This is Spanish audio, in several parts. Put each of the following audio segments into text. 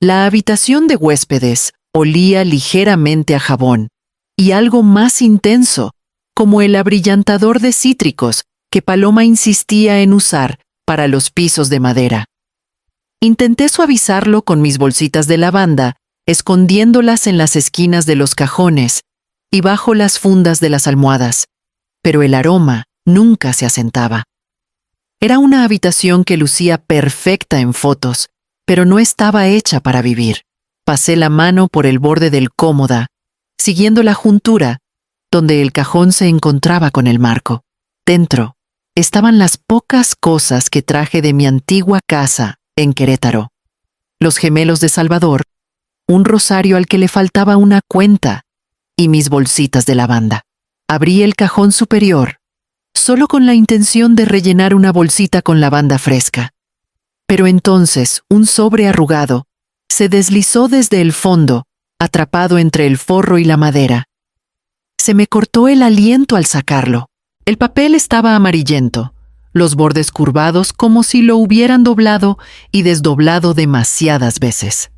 La habitación de huéspedes olía ligeramente a jabón y algo más intenso, como el abrillantador de cítricos que Paloma insistía en usar para los pisos de madera. Intenté suavizarlo con mis bolsitas de lavanda, escondiéndolas en las esquinas de los cajones y bajo las fundas de las almohadas, pero el aroma nunca se asentaba. Era una habitación que lucía perfecta en fotos, pero no estaba hecha para vivir. Pasé la mano por el borde del cómoda, siguiendo la juntura, donde el cajón se encontraba con el marco. Dentro estaban las pocas cosas que traje de mi antigua casa en Querétaro: los gemelos de Salvador, un rosario al que le faltaba una cuenta y mis bolsitas de lavanda. Abrí el cajón superior, solo con la intención de rellenar una bolsita con lavanda fresca. Pero entonces un sobre arrugado se deslizó desde el fondo, atrapado entre el forro y la madera. Se me cortó el aliento al sacarlo. El papel estaba amarillento, los bordes curvados como si lo hubieran doblado y desdoblado demasiadas veces.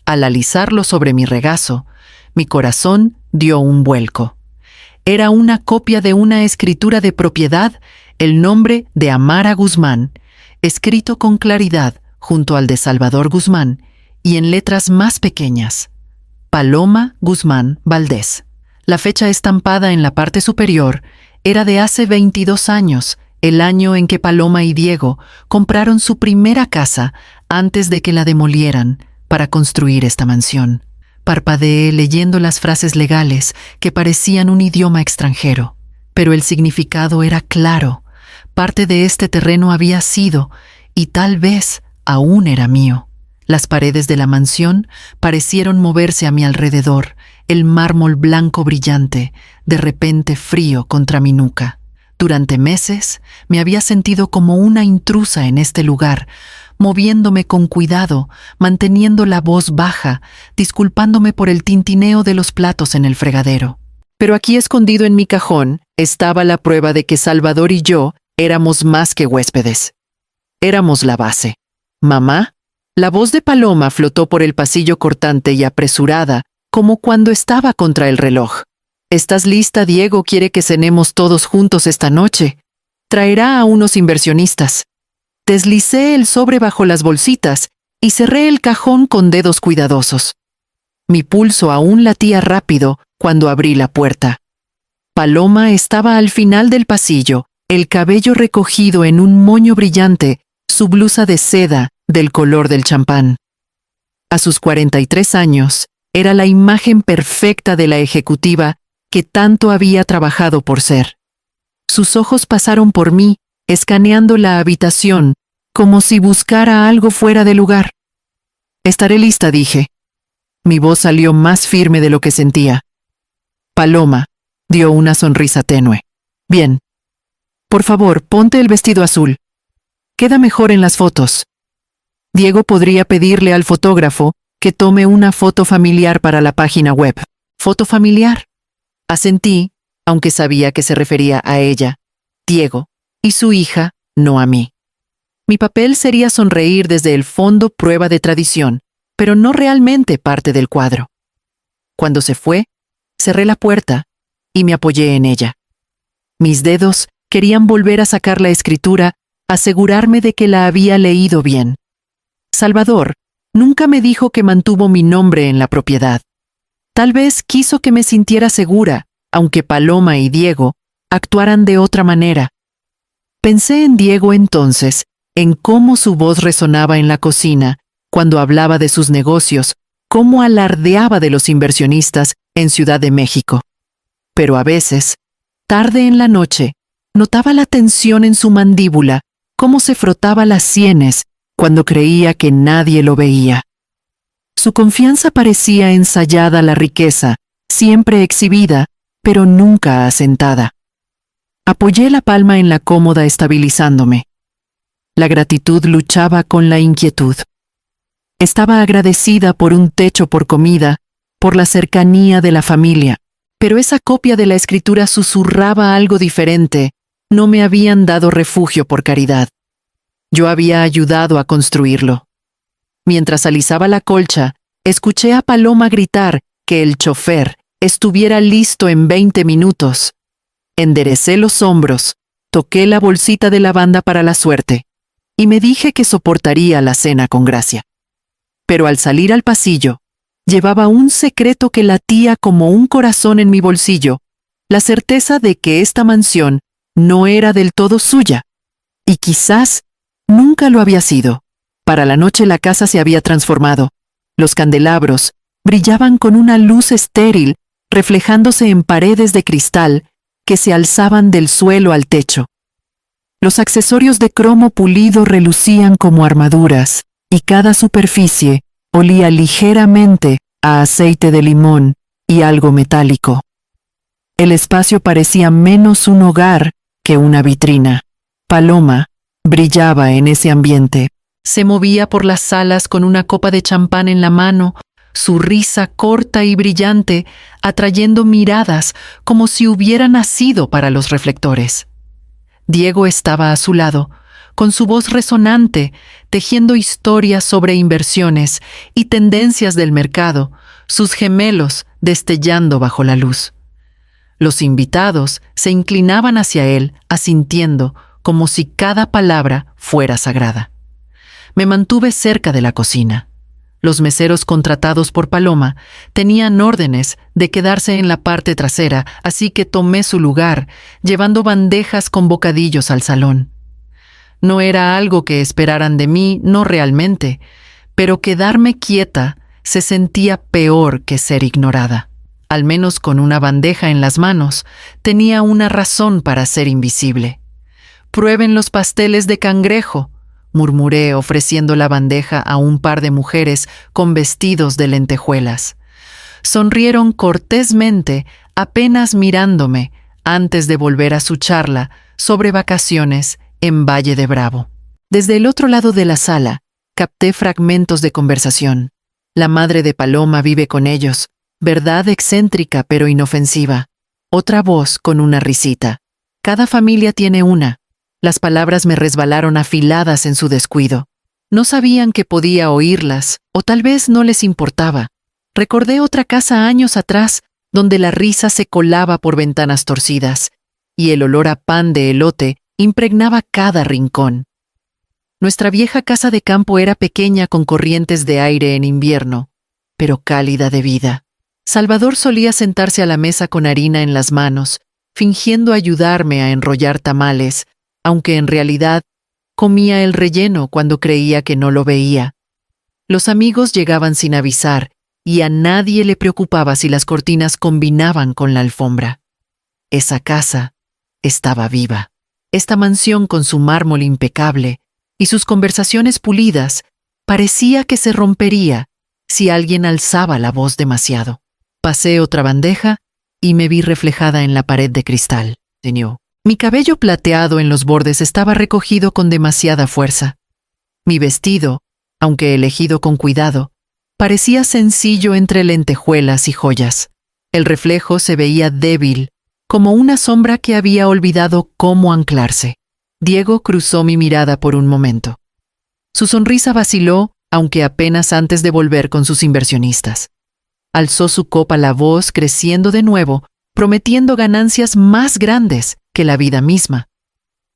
Al alisarlo sobre mi regazo, mi corazón dio un vuelco. Era una copia de una escritura de propiedad, el nombre de Amara Guzmán, escrito con claridad junto al de Salvador Guzmán y en letras más pequeñas: Paloma Guzmán Valdés. La fecha estampada en la parte superior era de hace 22 años, el año en que Paloma y Diego compraron su primera casa antes de que la demolieran para construir esta mansión. Parpadeé leyendo las frases legales que parecían un idioma extranjero, pero el significado era claro. Parte de este terreno había sido, y tal vez aún era mío. Las paredes de la mansión parecieron moverse a mi alrededor, el mármol blanco brillante, de repente frío contra mi nuca. Durante meses me había sentido como una intrusa en este lugar, moviéndome con cuidado, manteniendo la voz baja, disculpándome por el tintineo de los platos en el fregadero. Pero aquí, escondido en mi cajón, estaba la prueba de que Salvador y yo éramos más que huéspedes. Éramos la base. ¿Mamá? La voz de Paloma flotó por el pasillo cortante y apresurada, como cuando estaba contra el reloj. ¿Estás lista? Diego quiere que cenemos todos juntos esta noche. Traerá a unos inversionistas. Deslicé el sobre bajo las bolsitas y cerré el cajón con dedos cuidadosos. Mi pulso aún latía rápido cuando abrí la puerta. Paloma estaba al final del pasillo, el cabello recogido en un moño brillante, su blusa de seda del color del champán. A sus 43 años, era la imagen perfecta de la ejecutiva que tanto había trabajado por ser. Sus ojos pasaron por mí, escaneando la habitación, como si buscara algo fuera de lugar. «Estaré lista», dije. Mi voz salió más firme de lo que sentía. Paloma dio una sonrisa tenue. «Bien. Por favor, ponte el vestido azul. Queda mejor en las fotos. Diego podría pedirle al fotógrafo que tome una foto familiar para la página web». «¿Foto familiar?». Asentí, aunque sabía que se refería a ella, Diego, y su hija, no a mí. Mi papel sería sonreír desde el fondo, prueba de tradición, pero no realmente parte del cuadro. Cuando se fue, cerré la puerta y me apoyé en ella. Mis dedos querían volver a sacar la escritura, asegurarme de que la había leído bien. Salvador nunca me dijo que mantuvo mi nombre en la propiedad. Tal vez quiso que me sintiera segura, aunque Paloma y Diego actuaran de otra manera. Pensé en Diego entonces, en cómo su voz resonaba en la cocina, cuando hablaba de sus negocios, cómo alardeaba de los inversionistas en Ciudad de México. Pero a veces, tarde en la noche, notaba la tensión en su mandíbula, cómo se frotaba las sienes cuando creía que nadie lo veía. Su confianza parecía ensayada a la riqueza, siempre exhibida, pero nunca asentada. Apoyé la palma en la cómoda estabilizándome. La gratitud luchaba con la inquietud. Estaba agradecida por un techo, por comida, por la cercanía de la familia, pero esa copia de la escritura susurraba algo diferente. No me habían dado refugio por caridad. Yo había ayudado a construirlo. Mientras alisaba la colcha, escuché a Paloma gritar que el chofer estuviera listo en 20 minutos. Enderecé los hombros, toqué la bolsita de lavanda para la suerte y me dije que soportaría la cena con gracia. Pero al salir al pasillo, llevaba un secreto que latía como un corazón en mi bolsillo, la certeza de que esta mansión no era del todo suya, y quizás nunca lo había sido. Para la noche la casa se había transformado. Los candelabros brillaban con una luz estéril, reflejándose en paredes de cristal que se alzaban del suelo al techo. Los accesorios de cromo pulido relucían como armaduras, y cada superficie olía ligeramente a aceite de limón y algo metálico. El espacio parecía menos un hogar que una vitrina. Paloma brillaba en ese ambiente. Se movía por las salas con una copa de champán en la mano, su risa corta y brillante, atrayendo miradas como si hubiera nacido para los reflectores. Diego estaba a su lado, con su voz resonante, tejiendo historias sobre inversiones y tendencias del mercado, sus gemelos destellando bajo la luz. Los invitados se inclinaban hacia él, asintiendo, como si cada palabra fuera sagrada. Me mantuve cerca de la cocina. Los meseros contratados por Paloma tenían órdenes de quedarse en la parte trasera, así que tomé su lugar, llevando bandejas con bocadillos al salón. No era algo que esperaran de mí, no realmente, pero quedarme quieta se sentía peor que ser ignorada. Al menos con una bandeja en las manos, tenía una razón para ser invisible. «Prueben los pasteles de cangrejo», murmuré ofreciendo la bandeja a un par de mujeres con vestidos de lentejuelas. Sonrieron cortésmente, apenas mirándome, antes de volver a su charla sobre vacaciones en Valle de Bravo. Desde el otro lado de la sala, capté fragmentos de conversación. La madre de Paloma vive con ellos, verdad excéntrica pero inofensiva. Otra voz con una risita. Cada familia tiene una. Las palabras me resbalaron afiladas en su descuido. No sabían que podía oírlas, o tal vez no les importaba. Recordé otra casa años atrás, donde la risa se colaba por ventanas torcidas, y el olor a pan de elote impregnaba cada rincón. Nuestra vieja casa de campo era pequeña con corrientes de aire en invierno, pero cálida de vida. Salvador solía sentarse a la mesa con harina en las manos, fingiendo ayudarme a enrollar tamales, aunque en realidad comía el relleno cuando creía que no lo veía. Los amigos llegaban sin avisar, y a nadie le preocupaba si las cortinas combinaban con la alfombra. Esa casa estaba viva. Esta mansión con su mármol impecable y sus conversaciones pulidas parecía que se rompería si alguien alzaba la voz demasiado. Pasé otra bandeja y me vi reflejada en la pared de cristal. Señor. Mi cabello plateado en los bordes estaba recogido con demasiada fuerza. Mi vestido, aunque elegido con cuidado, parecía sencillo entre lentejuelas y joyas. El reflejo se veía débil, como una sombra que había olvidado cómo anclarse. Diego cruzó mi mirada por un momento. Su sonrisa vaciló, aunque apenas antes de volver con sus inversionistas. Alzó su copa la voz creciendo de nuevo, prometiendo ganancias más grandes que la vida misma.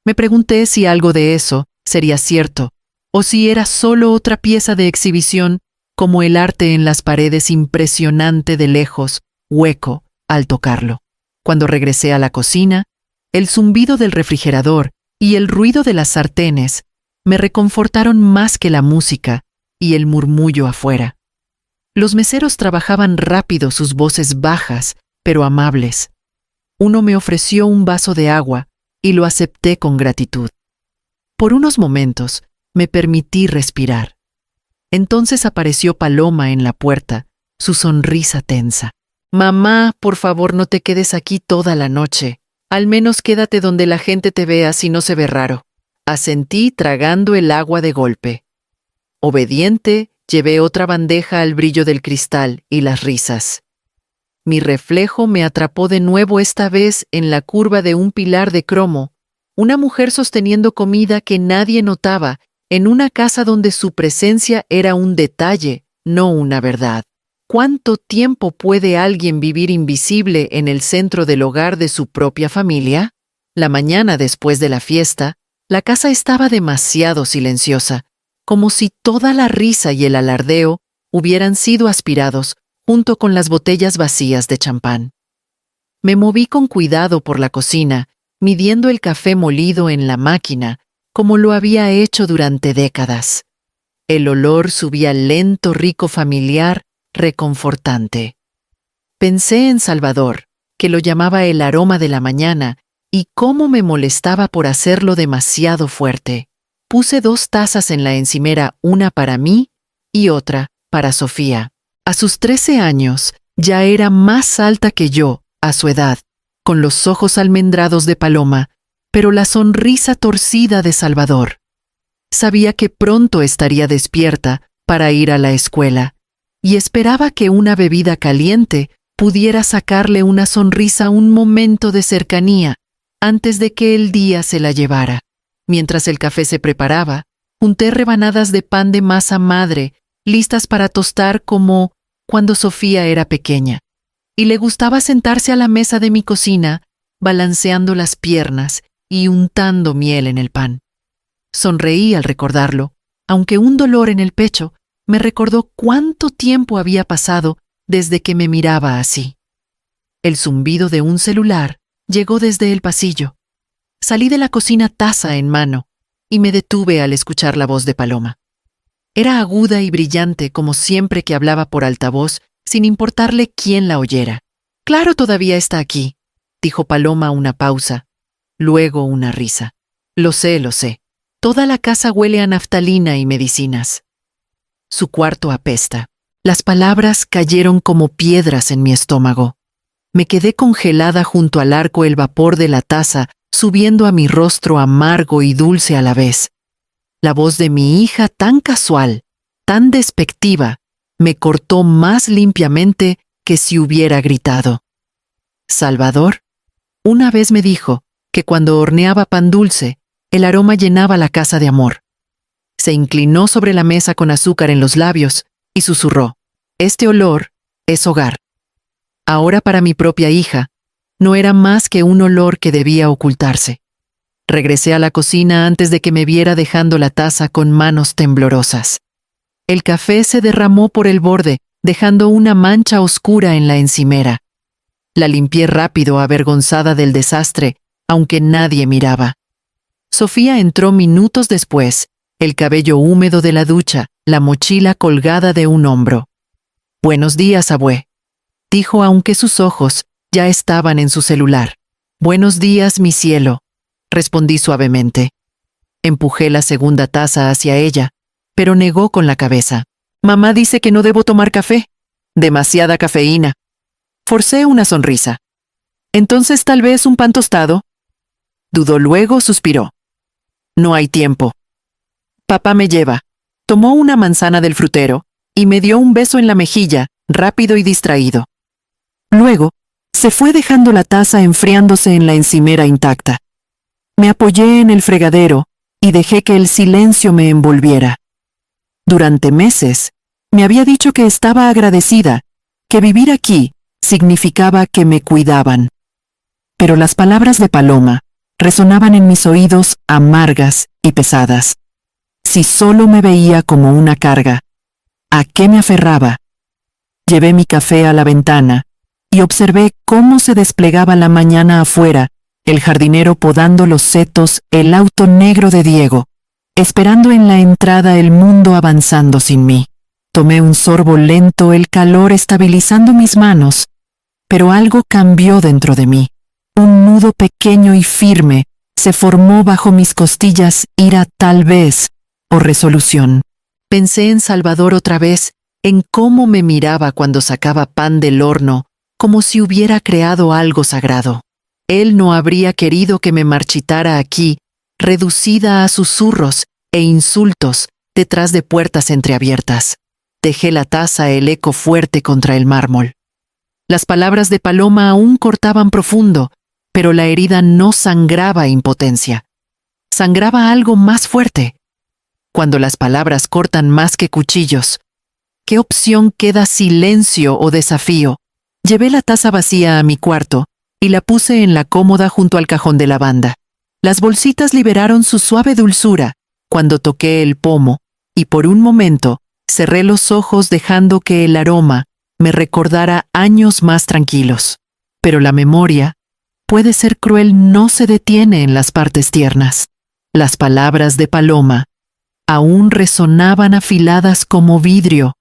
Me pregunté si algo de eso sería cierto, o si era solo otra pieza de exhibición, como el arte en las paredes impresionante de lejos, hueco, al tocarlo. Cuando regresé a la cocina, el zumbido del refrigerador y el ruido de las sartenes me reconfortaron más que la música y el murmullo afuera. Los meseros trabajaban rápido, sus voces bajas, pero amables. Uno me ofreció un vaso de agua y lo acepté con gratitud. Por unos momentos me permití respirar. Entonces apareció Paloma en la puerta, su sonrisa tensa. «Mamá, por favor, no te quedes aquí toda la noche. Al menos quédate donde la gente te vea si no se ve raro». Asentí tragando el agua de golpe. Obediente, llevé otra bandeja al brillo del cristal y las risas. Mi reflejo me atrapó de nuevo, esta vez en la curva de un pilar de cromo, una mujer sosteniendo comida que nadie notaba en una casa donde su presencia era un detalle, no una verdad. ¿Cuánto tiempo puede alguien vivir invisible en el centro del hogar de su propia familia? La mañana después de la fiesta, la casa estaba demasiado silenciosa, como si toda la risa y el alardeo hubieran sido aspirados junto con las botellas vacías de champán. Me moví con cuidado por la cocina, midiendo el café molido en la máquina, como lo había hecho durante décadas. El olor subía lento, rico, familiar, reconfortante. Pensé en Salvador, que lo llamaba el aroma de la mañana, y cómo me molestaba por hacerlo demasiado fuerte. Puse 2 tazas en la encimera, una para mí y otra para Sofía. A sus 13 años, ya era más alta que yo, a su edad, con los ojos almendrados de Paloma, pero la sonrisa torcida de Salvador. Sabía que pronto estaría despierta para ir a la escuela, y esperaba que una bebida caliente pudiera sacarle una sonrisa, un momento de cercanía, antes de que el día se la llevara. Mientras el café se preparaba, junté rebanadas de pan de masa madre, listas para tostar como cuando Sofía era pequeña, y le gustaba sentarse a la mesa de mi cocina, balanceando las piernas y untando miel en el pan. Sonreí al recordarlo, aunque un dolor en el pecho me recordó cuánto tiempo había pasado desde que me miraba así. El zumbido de un celular llegó desde el pasillo. Salí de la cocina taza en mano y me detuve al escuchar la voz de Paloma. Era aguda y brillante como siempre que hablaba por altavoz, sin importarle quién la oyera. «Claro, todavía está aquí», dijo Paloma a una pausa, luego una risa. Lo sé. Toda la casa huele a naftalina y medicinas. Su cuarto apesta. Las palabras cayeron como piedras en mi estómago. Me quedé congelada junto al arco, el vapor de la taza subiendo a mi rostro amargo y dulce a la vez. La voz de mi hija, tan casual, tan despectiva, me cortó más limpiamente que si hubiera gritado. Salvador, una vez me dijo que cuando horneaba pan dulce, el aroma llenaba la casa de amor. Se inclinó sobre la mesa con azúcar en los labios y susurró: «Este olor es hogar». Ahora para mi propia hija, no era más que un olor que debía ocultarse. Regresé a la cocina antes de que me viera dejando la taza con manos temblorosas. El café se derramó por el borde, dejando una mancha oscura en la encimera. La limpié rápido, avergonzada del desastre, aunque nadie miraba. Sofía entró minutos después, el cabello húmedo de la ducha, la mochila colgada de un hombro. «Buenos días, abue», dijo, aunque sus ojos ya estaban en su celular. «Buenos días, mi cielo», respondí suavemente. Empujé la segunda taza hacia ella, pero negó con la cabeza. «Mamá dice que no debo tomar café. Demasiada cafeína». Forcé una sonrisa. «Entonces tal vez un pan tostado». Dudó, luego suspiró. «No hay tiempo». Papá me lleva. Tomó una manzana del frutero y me dio un beso en la mejilla, rápido y distraído. Luego, se fue dejando la taza enfriándose en la encimera intacta. Me apoyé en el fregadero y dejé que el silencio me envolviera. Durante meses, me había dicho que estaba agradecida, que vivir aquí significaba que me cuidaban. Pero las palabras de Paloma resonaban en mis oídos amargas y pesadas. Si solo me veía como una carga, ¿a qué me aferraba? Llevé mi café a la ventana y observé cómo se desplegaba la mañana afuera, el jardinero podando los setos, el auto negro de Diego, esperando en la entrada, el mundo avanzando sin mí. Tomé un sorbo lento, el calor estabilizando mis manos, pero algo cambió dentro de mí. Un nudo pequeño y firme se formó bajo mis costillas, ira tal vez, o resolución. Pensé en Salvador otra vez, en cómo me miraba cuando sacaba pan del horno, como si hubiera creado algo sagrado. Él no habría querido que me marchitara aquí, reducida a susurros e insultos detrás de puertas entreabiertas. Dejé la taza, el eco fuerte contra el mármol. Las palabras de Paloma aún cortaban profundo, pero la herida no sangraba impotencia. Sangraba algo más fuerte. cuando las palabras cortan más que cuchillos. ¿Qué opción queda, silencio o desafío? Llevé la taza vacía a mi cuarto y la puse en la cómoda junto al cajón de lavanda. Las bolsitas liberaron su suave dulzura cuando toqué el pomo y por un momento cerré los ojos dejando que el aroma me recordara años más tranquilos. Pero la memoria, puede ser cruel, no se detiene en las partes tiernas. Las palabras de Paloma aún resonaban afiladas como vidrio.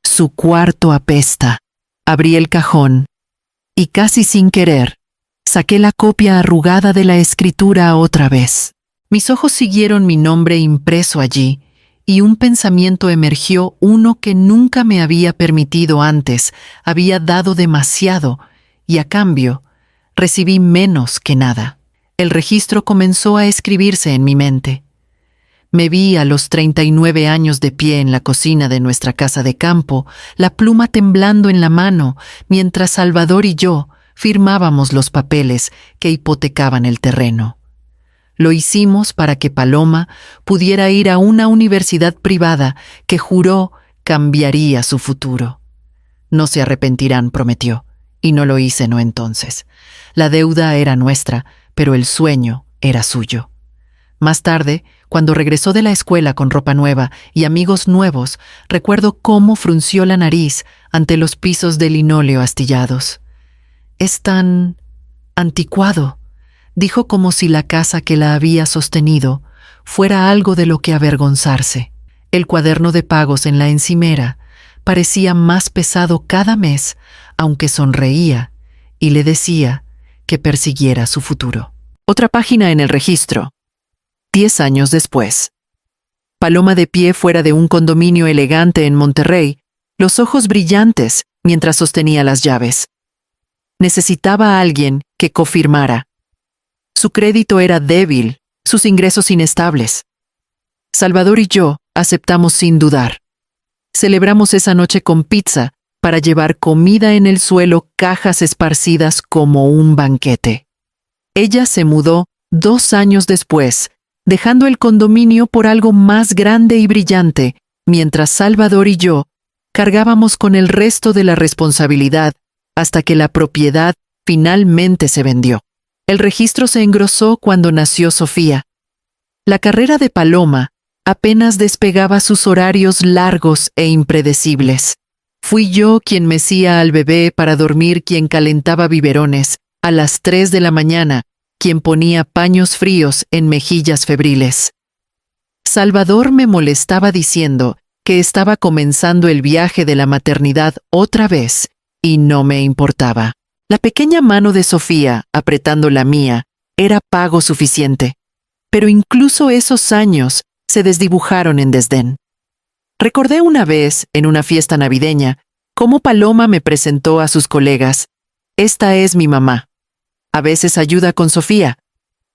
Su cuarto apesta. Abrí el cajón y casi sin querer, saqué la copia arrugada de la escritura otra vez. Mis ojos siguieron mi nombre impreso allí y un pensamiento emergió, uno que nunca me había permitido antes. Había dado demasiado y a cambio recibí menos que nada. El registro comenzó a escribirse en mi mente. Me vi a los 39 años de pie en la cocina de nuestra casa de campo, la pluma temblando en la mano, mientras Salvador y yo firmábamos los papeles que hipotecaban el terreno. Lo hicimos para que Paloma pudiera ir a una universidad privada que juró cambiaría su futuro. No se arrepentirán, prometió, y no lo hice, no entonces. La deuda era nuestra, pero el sueño era suyo. Más tarde, cuando regresó de la escuela con ropa nueva y amigos nuevos, recuerdo cómo frunció la nariz ante los pisos de linóleo astillados. «Es tan anticuado», dijo, como si la casa que la había sostenido fuera algo de lo que avergonzarse. El cuaderno de pagos en la encimera parecía más pesado cada mes, aunque sonreía y le decía que persiguiera su futuro. Otra página en el registro. 10 años después. Paloma de pie fuera de un condominio elegante en Monterrey, los ojos brillantes mientras sostenía las llaves. Necesitaba a alguien que confirmara. Su crédito era débil, sus ingresos inestables. Salvador y yo aceptamos sin dudar. Celebramos esa noche con pizza para llevar comida en el suelo, cajas esparcidas como un banquete. Ella se mudó 2 años después, dejando el condominio por algo más grande y brillante, mientras Salvador y yo cargábamos con el resto de la responsabilidad hasta que la propiedad finalmente se vendió. El registro se engrosó cuando nació Sofía. La carrera de Paloma apenas despegaba sus horarios largos e impredecibles. Fui yo quien mecía al bebé para dormir, quien calentaba biberones a las 3 de la mañana, quien ponía paños fríos en mejillas febriles. Salvador me molestaba diciendo que estaba comenzando el viaje de la maternidad otra vez, y no me importaba. La pequeña mano de Sofía, apretando la mía, era pago suficiente. Pero incluso esos años se desdibujaron en desdén. Recordé una vez, en una fiesta navideña, cómo Paloma me presentó a sus colegas. «Esta es mi mamá. A veces ayuda con Sofía».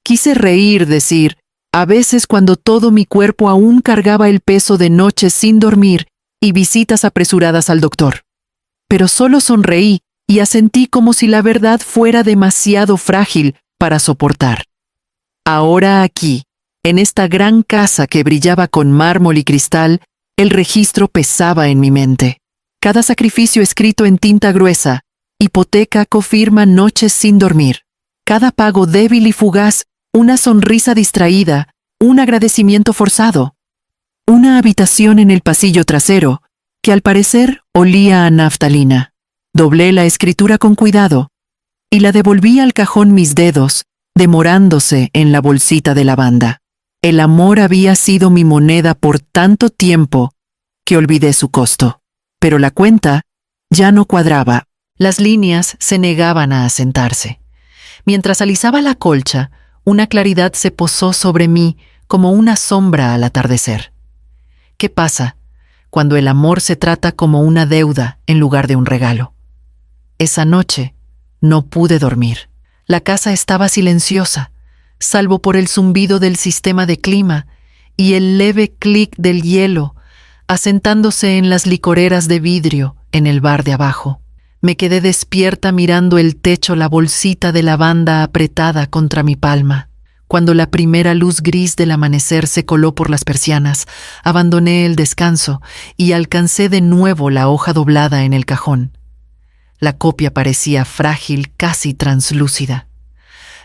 Quise reír, decir, a veces cuando todo mi cuerpo aún cargaba el peso de noches sin dormir y visitas apresuradas al doctor. Pero solo sonreí y asentí como si la verdad fuera demasiado frágil para soportar. Ahora aquí, en esta gran casa que brillaba con mármol y cristal, el registro pesaba en mi mente. Cada sacrificio escrito en tinta gruesa, hipoteca, cofirma, noches sin dormir. Cada pago débil y fugaz, una sonrisa distraída, un agradecimiento forzado. Una habitación en el pasillo trasero, que al parecer olía a naftalina. Doblé la escritura con cuidado y la devolví al cajón, mis dedos demorándose en la bolsita de lavanda. El amor había sido mi moneda por tanto tiempo que olvidé su costo. Pero la cuenta ya no cuadraba. Las líneas se negaban a asentarse. Mientras alisaba la colcha, una claridad se posó sobre mí como una sombra al atardecer. ¿Qué pasa cuando el amor se trata como una deuda en lugar de un regalo? Esa noche no pude dormir. La casa estaba silenciosa, salvo por el zumbido del sistema de clima y el leve clic del hielo asentándose en las licoreras de vidrio en el bar de abajo. Me quedé despierta mirando el techo, la bolsita de lavanda apretada contra mi palma. Cuando la primera luz gris del amanecer se coló por las persianas, abandoné el descanso y alcancé de nuevo la hoja doblada en el cajón. La copia parecía frágil, casi translúcida.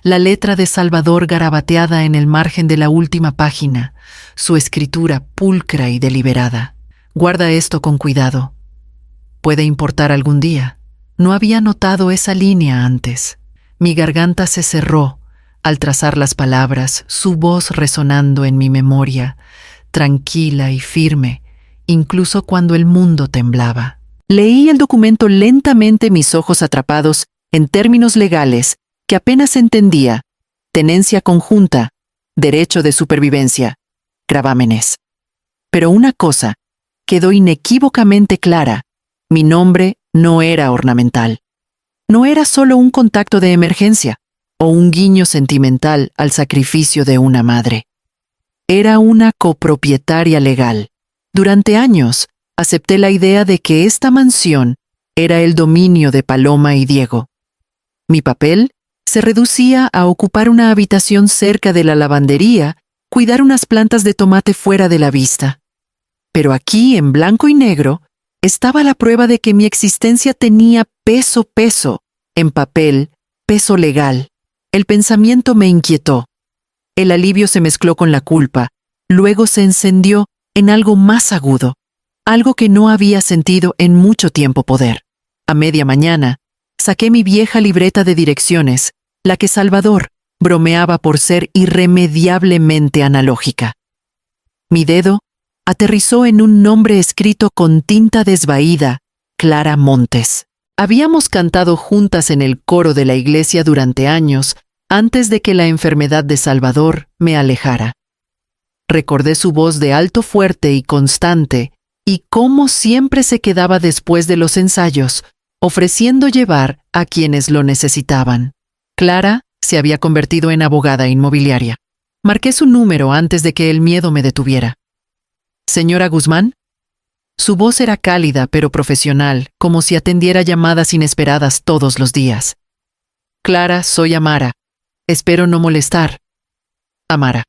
La letra de Salvador garabateada en el margen de la última página, su escritura pulcra y deliberada. Guarda esto con cuidado. Puede importar algún día. No había notado esa línea antes. Mi garganta se cerró al trazar las palabras, su voz resonando en mi memoria, tranquila y firme, incluso cuando el mundo temblaba. Leí el documento lentamente, mis ojos atrapados en términos legales que apenas entendía: tenencia conjunta, derecho de supervivencia, gravámenes. Pero una cosa quedó inequívocamente clara: mi nombre no era ornamental. No era solo un contacto de emergencia o un guiño sentimental al sacrificio de una madre. Era una copropietaria legal. Durante años acepté la idea de que esta mansión era el dominio de Paloma y Diego. Mi papel se reducía a ocupar una habitación cerca de la lavandería, cuidar unas plantas de tomate fuera de la vista. Pero aquí, en blanco y negro, estaba la prueba de que mi existencia tenía peso, en papel, peso legal. El pensamiento me inquietó. El alivio se mezcló con la culpa, luego se encendió en algo más agudo, algo que no había sentido en mucho tiempo poder. A media mañana, saqué mi vieja libreta de direcciones, la que Salvador bromeaba por ser irremediablemente analógica. Mi dedo aterrizó en un nombre escrito con tinta desvaída: Clara Montes. Habíamos cantado juntas en el coro de la iglesia durante años, antes de que la enfermedad de Salvador me alejara. Recordé su voz de alto, fuerte y constante, y cómo siempre se quedaba después de los ensayos, ofreciendo llevar a quienes lo necesitaban. Clara se había convertido en abogada inmobiliaria. Marqué su número antes de que el miedo me detuviera. ¿Señora Guzmán? Su voz era cálida pero profesional, como si atendiera llamadas inesperadas todos los días. Clara, soy Amara. Espero no molestar. Amara.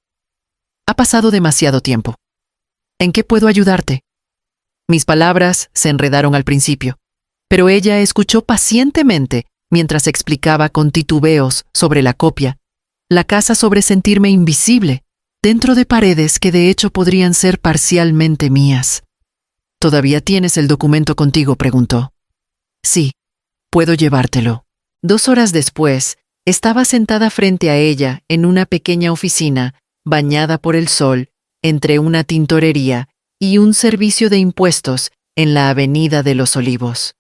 Ha pasado demasiado tiempo. ¿En qué puedo ayudarte? Mis palabras se enredaron al principio, pero ella escuchó pacientemente mientras explicaba con titubeos sobre la copia, la casa sobre sentirme invisible, dentro de paredes que de hecho podrían ser parcialmente mías. ¿Todavía tienes el documento contigo?, preguntó. Sí, puedo llevártelo. 2 horas después, estaba sentada frente a ella en una pequeña oficina, bañada por el sol, entre una tintorería y un servicio de impuestos en la Avenida de los Olivos.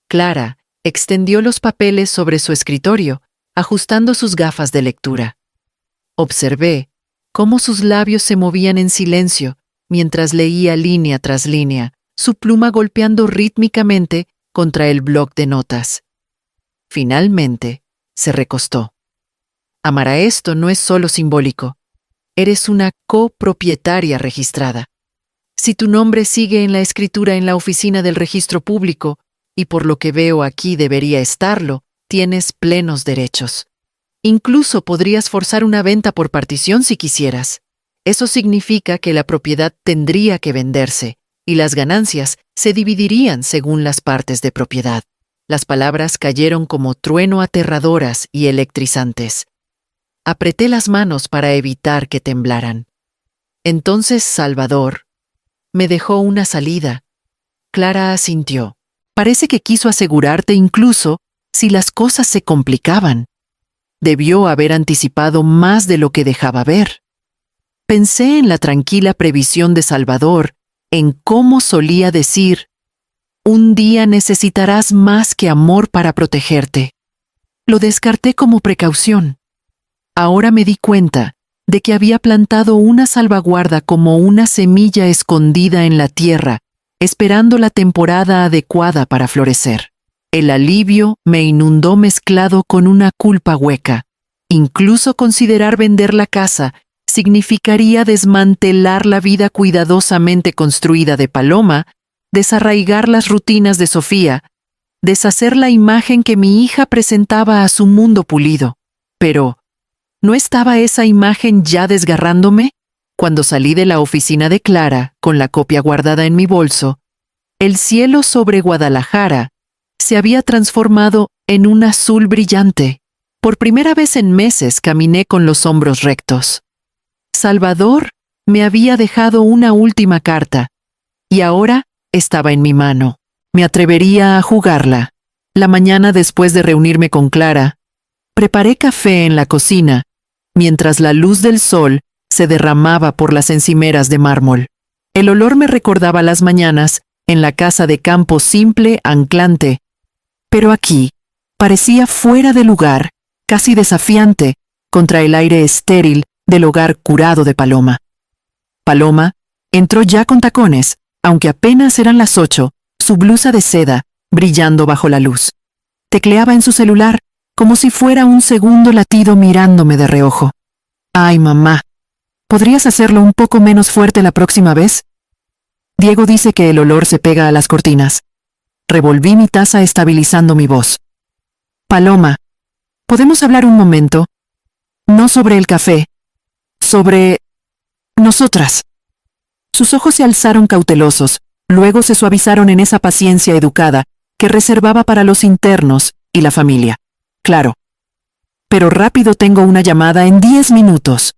Clara extendió los papeles sobre su escritorio, ajustando sus gafas de lectura. Observé cómo sus labios se movían en silencio mientras leía línea tras línea, su pluma golpeando rítmicamente contra el bloc de notas. Finalmente, se recostó. Amara, esto no es solo simbólico. Eres una copropietaria registrada. Si tu nombre sigue en la escritura en la oficina del registro público, y por lo que veo aquí debería estarlo, tienes plenos derechos. Incluso podrías forzar una venta por partición si quisieras. Eso significa que la propiedad tendría que venderse, y las ganancias se dividirían según las partes de propiedad. Las palabras cayeron como trueno, aterradoras y electrizantes. Apreté las manos para evitar que temblaran. Entonces Salvador me dejó una salida. Clara asintió. Parece que quiso asegurarte incluso si las cosas se complicaban. Debió haber anticipado más de lo que dejaba ver. Pensé en la tranquila previsión de Salvador, en cómo solía decir: un día necesitarás más que amor para protegerte. Lo descarté como precaución. Ahora me di cuenta de que había plantado una salvaguarda como una semilla escondida en la tierra, esperando la temporada adecuada para florecer. El alivio me inundó mezclado con una culpa hueca. Incluso considerar vender la casa significaría desmantelar la vida cuidadosamente construida de Paloma, desarraigar las rutinas de Sofía, deshacer la imagen que mi hija presentaba a su mundo pulido. Pero ¿No estaba esa imagen ya desgarrándome? Cuando salí de la oficina de Clara, con la copia guardada en mi bolso, el cielo sobre Guadalajara se había transformado en un azul brillante. Por primera vez en meses caminé con los hombros rectos. Salvador me había dejado una última carta, y ahora estaba en mi mano. Me atrevería a jugarla. La mañana después de reunirme con Clara, preparé café en la cocina, mientras la luz del sol se derramaba por las encimeras de mármol. El olor me recordaba las mañanas en la casa de campo simple, anclante, pero aquí parecía fuera de lugar, casi desafiante, contra el aire estéril del hogar curado de Paloma. Paloma entró ya con tacones, aunque apenas eran las 8, su blusa de seda brillando bajo la luz. Tecleaba en su celular, como si fuera un segundo latido mirándome de reojo. «Ay, mamá, ¿podrías hacerlo un poco menos fuerte la próxima vez? Diego dice que el olor se pega a las cortinas». Revolví mi taza estabilizando mi voz. «Paloma, ¿podemos hablar un momento? No sobre el café, sobre nosotras». Sus ojos se alzaron cautelosos, luego se suavizaron en esa paciencia educada que reservaba para los internos y la familia. «Claro. Pero rápido, tengo una llamada en 10 minutos».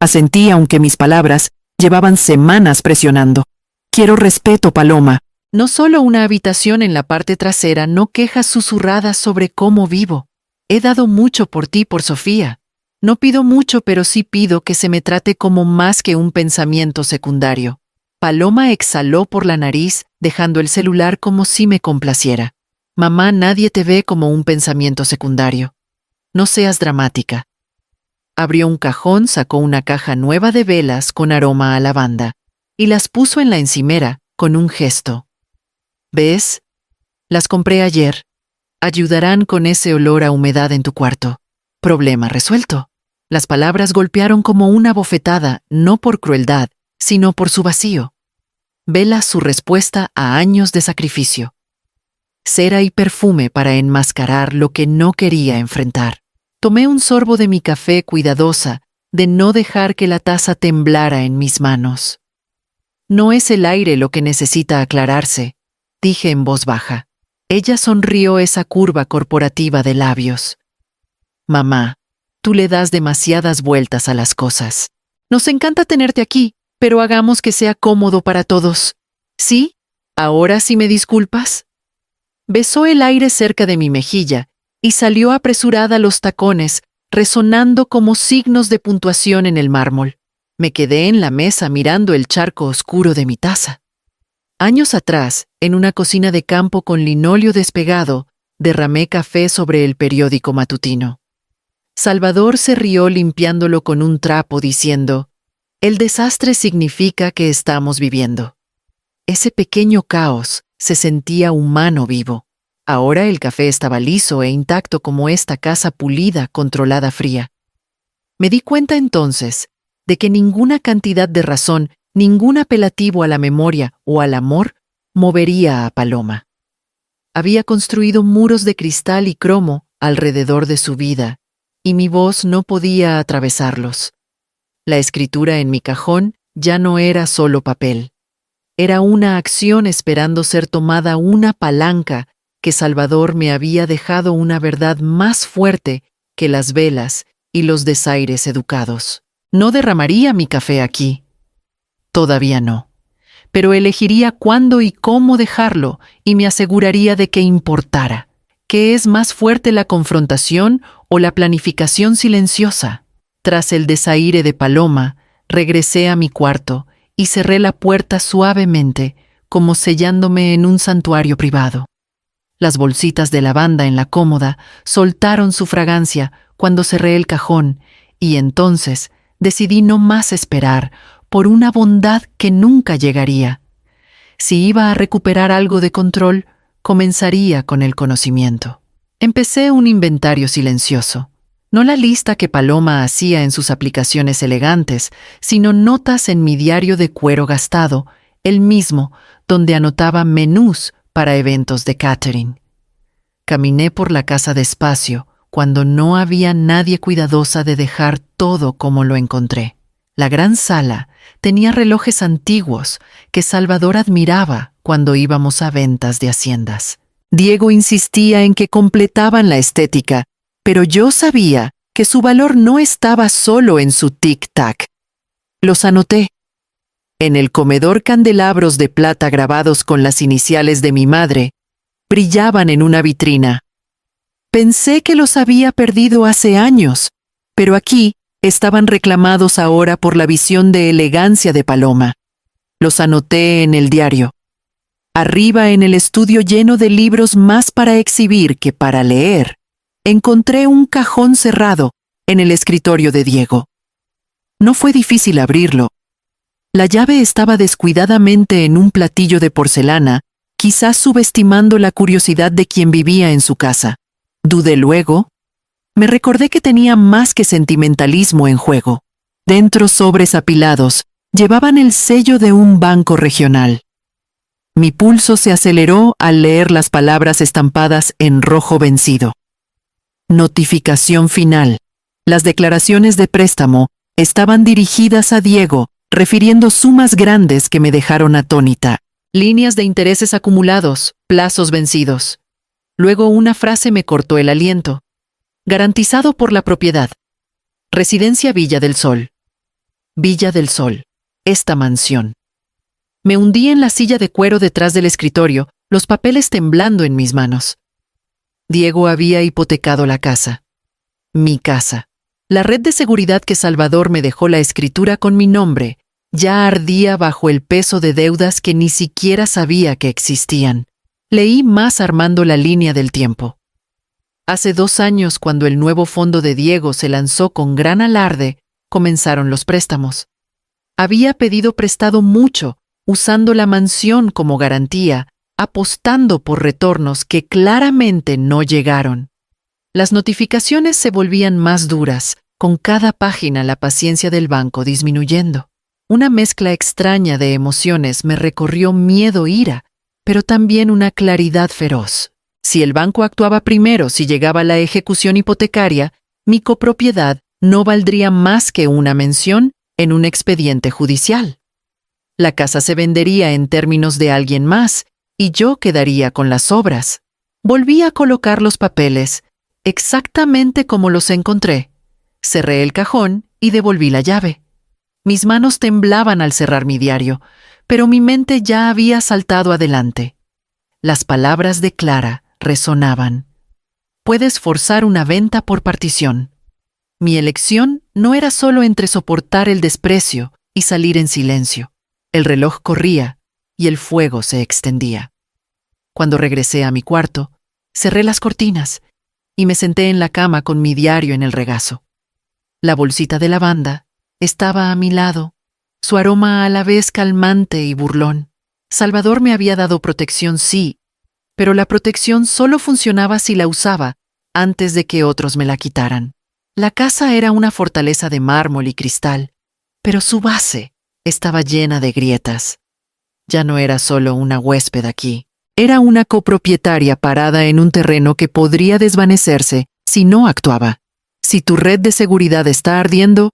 Asentí, aunque mis palabras llevaban semanas presionando. «Quiero respeto, Paloma. No solo una habitación en la parte trasera, no quejas susurradas sobre cómo vivo. He dado mucho por ti, por Sofía. No pido mucho, pero sí pido que se me trate como más que un pensamiento secundario». Paloma exhaló por la nariz, dejando el celular como si me complaciera. «Mamá, nadie te ve como un pensamiento secundario. No seas dramática». Abrió un cajón, sacó una caja nueva de velas con aroma a lavanda y las puso en la encimera con un gesto. «¿Ves? Las compré ayer. Ayudarán con ese olor a humedad en tu cuarto. Problema resuelto». Las palabras golpearon como una bofetada, no por crueldad, sino por su vacío. Vela su respuesta a años de sacrificio. Cera y perfume para enmascarar lo que no quería enfrentar. Tomé un sorbo de mi café, cuidadosa de no dejar que la taza temblara en mis manos. «No es el aire lo que necesita aclararse», dije en voz baja. Ella sonrió esa curva corporativa de labios. «Mamá, tú le das demasiadas vueltas a las cosas. Nos encanta tenerte aquí, pero hagamos que sea cómodo para todos. ¿Sí? ¿Ahora sí me disculpas?» Besó el aire cerca de mi mejilla y salió apresurada los tacones, resonando como signos de puntuación en el mármol. Me quedé en la mesa mirando el charco oscuro de mi taza. Años atrás, en una cocina de campo con linóleo despegado, derramé café sobre el periódico matutino. Salvador se rió limpiándolo con un trapo, diciendo: «El desastre significa que estamos viviendo». Ese pequeño caos se sentía humano vivo. Ahora el café estaba liso e intacto como esta casa pulida, controlada, fría. Me di cuenta entonces de que ninguna cantidad de razón, ningún apelativo a la memoria o al amor movería a Paloma. Había construido muros de cristal y cromo alrededor de su vida, y mi voz no podía atravesarlos. La escritura en mi cajón ya no era solo papel. Era una acción esperando ser tomada, una palanca que Salvador me había dejado, una verdad más fuerte que las velas y los desaires educados. No derramaría mi café aquí. Todavía no. Pero elegiría cuándo y cómo dejarlo y me aseguraría de que importara. ¿Qué es más fuerte, la confrontación o la planificación silenciosa? Tras el desaire de Paloma, regresé a mi cuarto y cerré la puerta suavemente, como sellándome en un santuario privado. Las bolsitas de lavanda en la cómoda soltaron su fragancia cuando cerré el cajón, y entonces decidí no más esperar por una bondad que nunca llegaría. Si iba a recuperar algo de control, comenzaría con el conocimiento. Empecé un inventario silencioso. No la lista que Paloma hacía en sus aplicaciones elegantes, sino notas en mi diario de cuero gastado, el mismo donde anotaba menús para eventos de catering. Caminé por la casa despacio, cuando no había nadie cuidadosa de dejar todo como lo encontré. La gran sala tenía relojes antiguos que Salvador admiraba cuando íbamos a ventas de haciendas. Diego insistía en que completaban la estética, pero yo sabía que su valor no estaba solo en su tic-tac. Los anoté. En el comedor, candelabros de plata grabados con las iniciales de mi madre brillaban en una vitrina. Pensé que los había perdido hace años, pero aquí estaban reclamados ahora por la visión de elegancia de Paloma. Los anoté en el diario. Arriba, en el estudio lleno de libros más para exhibir que para leer, encontré un cajón cerrado en el escritorio de Diego. No fue difícil abrirlo. La llave estaba descuidadamente en un platillo de porcelana, quizás subestimando la curiosidad de quien vivía en su casa. Dudé luego. Me recordé que tenía más que sentimentalismo en juego. Dentro, sobres apilados llevaban el sello de un banco regional. Mi pulso se aceleró al leer las palabras estampadas en rojo vencido. Notificación final. Las declaraciones de préstamo estaban dirigidas a Diego, refiriendo sumas grandes que me dejaron atónita. Líneas de intereses acumulados, plazos vencidos. Luego una frase me cortó el aliento. Garantizado por la propiedad. Residencia Villa del Sol. Villa del Sol. Esta mansión. Me hundí en la silla de cuero detrás del escritorio, los papeles temblando en mis manos. Diego había hipotecado la casa. Mi casa. La red de seguridad que Salvador me dejó, la escritura con mi nombre, ya ardía bajo el peso de deudas que ni siquiera sabía que existían. Leí más armando la línea del tiempo. Hace 2 años, cuando el nuevo fondo de Diego se lanzó con gran alarde, comenzaron los préstamos. Había pedido prestado mucho, usando la mansión como garantía, apostando por retornos que claramente no llegaron. Las notificaciones se volvían más duras, con cada página la paciencia del banco disminuyendo. Una mezcla extraña de emociones me recorrió: miedo, ira, pero también una claridad feroz. Si el banco actuaba primero, si llegaba la ejecución hipotecaria, mi copropiedad no valdría más que una mención en un expediente judicial. La casa se vendería en términos de alguien más y yo quedaría con las obras. Volví a colocar los papeles, exactamente como los encontré. Cerré el cajón y devolví la llave. Mis manos temblaban al cerrar mi diario, pero mi mente ya había saltado adelante. Las palabras de Clara resonaban. Puedes forzar una venta por partición. Mi elección no era solo entre soportar el desprecio y salir en silencio. El reloj corría y el fuego se extendía. Cuando regresé a mi cuarto, cerré las cortinas y me senté en la cama con mi diario en el regazo. La bolsita de lavanda estaba a mi lado, su aroma a la vez calmante y burlón. Salvador me había dado protección, sí, pero la protección solo funcionaba si la usaba antes de que otros me la quitaran. La casa era una fortaleza de mármol y cristal, pero su base estaba llena de grietas. Ya no era solo una huésped aquí, era una copropietaria parada en un terreno que podría desvanecerse si no actuaba. Si tu red de seguridad está ardiendo,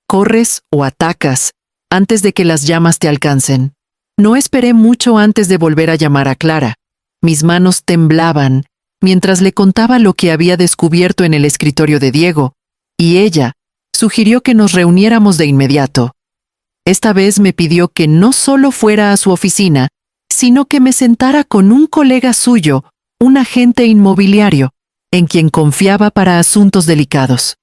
corres o atacas antes de que las llamas te alcancen. No esperé mucho antes de volver a llamar a Clara. Mis manos temblaban mientras le contaba lo que había descubierto en el escritorio de Diego, y ella sugirió que nos reuniéramos de inmediato. Esta vez me pidió que no solo fuera a su oficina, sino que me sentara con un colega suyo, un agente inmobiliario, en quien confiaba para asuntos delicados.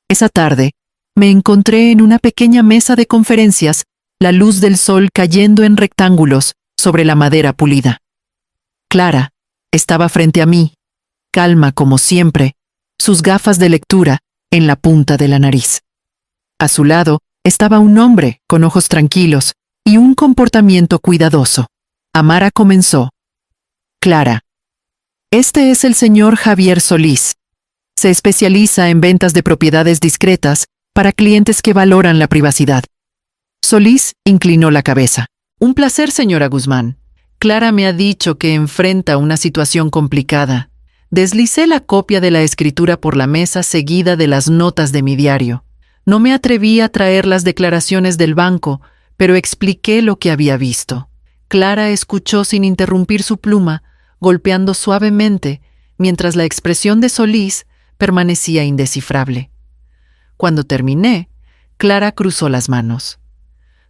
Esa tarde, me encontré en una pequeña mesa de conferencias, la luz del sol cayendo en rectángulos sobre la madera pulida. Clara estaba frente a mí, calma como siempre, sus gafas de lectura en la punta de la nariz. A su lado estaba un hombre con ojos tranquilos y un comportamiento cuidadoso. Amara comenzó. Clara, este es el señor Javier Solís. Se especializa en ventas de propiedades discretas para clientes que valoran la privacidad. Solís inclinó la cabeza. Un placer, señora Guzmán. Clara me ha dicho que enfrenta una situación complicada. Deslicé la copia de la escritura por la mesa seguida de las notas de mi diario. No me atreví a traer las declaraciones del banco, pero expliqué lo que había visto. Clara escuchó sin interrumpir su pluma, golpeando suavemente, mientras la expresión de Solís permanecía indescifrable. Cuando terminé, Clara cruzó las manos.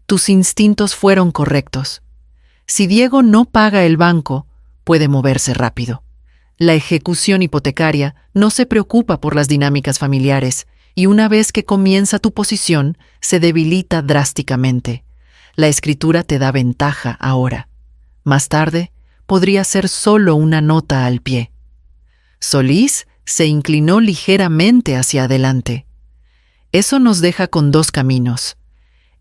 Tus instintos fueron correctos. Si Diego no paga el banco, puede moverse rápido. La ejecución hipotecaria no se preocupa por las dinámicas familiares y una vez que comienza tu posición, se debilita drásticamente. La escritura te da ventaja ahora. Más tarde, podría ser solo una nota al pie. Solís se inclinó ligeramente hacia adelante. Eso nos deja con dos caminos.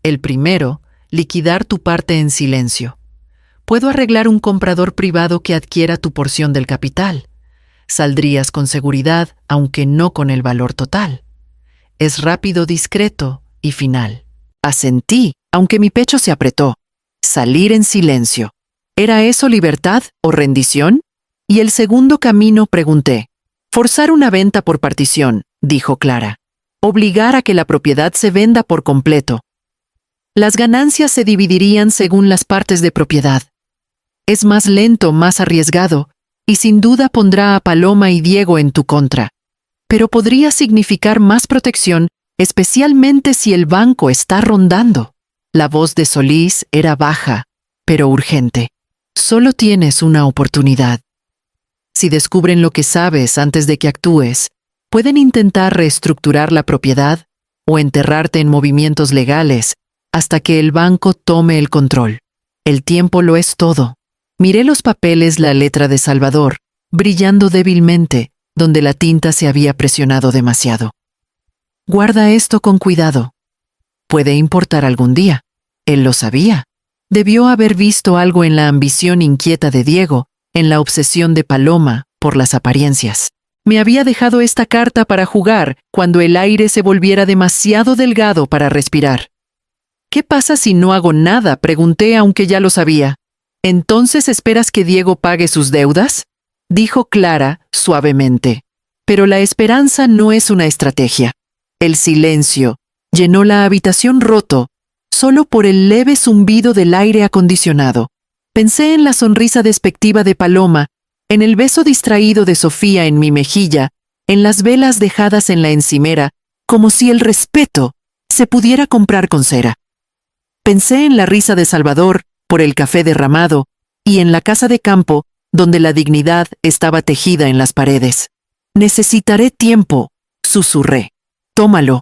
El primero, liquidar tu parte en silencio. Puedo arreglar un comprador privado que adquiera tu porción del capital. Saldrías con seguridad, aunque no con el valor total. Es rápido, discreto y final. Asentí, aunque mi pecho se apretó. Salir en silencio. ¿Era eso libertad o rendición? Y el segundo camino, pregunté. Forzar una venta por partición, dijo Clara. Obligar a que la propiedad se venda por completo. Las ganancias se dividirían según las partes de propiedad. Es más lento, más arriesgado, y sin duda pondrá a Paloma y Diego en tu contra. Pero podría significar más protección, especialmente si el banco está rondando. La voz de Solís era baja, pero urgente. Solo tienes una oportunidad. Si descubren lo que sabes antes de que actúes, pueden intentar reestructurar la propiedad o enterrarte en movimientos legales hasta que el banco tome el control. El tiempo lo es todo. Miré los papeles, la letra de Salvador, brillando débilmente, donde la tinta se había presionado demasiado. Guarda esto con cuidado. Puede importar algún día. Él lo sabía. Debió haber visto algo en la ambición inquieta de Diego, en la obsesión de Paloma por las apariencias. Me había dejado esta carta para jugar cuando el aire se volviera demasiado delgado para respirar. ¿Qué pasa si no hago nada?, pregunté, aunque ya lo sabía. ¿Entonces esperas que Diego pague sus deudas?, dijo Clara suavemente. Pero la esperanza no es una estrategia. El silencio llenó la habitación roto, solo por el leve zumbido del aire acondicionado. Pensé en la sonrisa despectiva de Paloma, en el beso distraído de Sofía en mi mejilla, en las velas dejadas en la encimera, como si el respeto se pudiera comprar con cera. Pensé en la risa de Salvador por el café derramado y en la casa de campo donde la dignidad estaba tejida en las paredes. Necesitaré tiempo, susurré. Tómalo,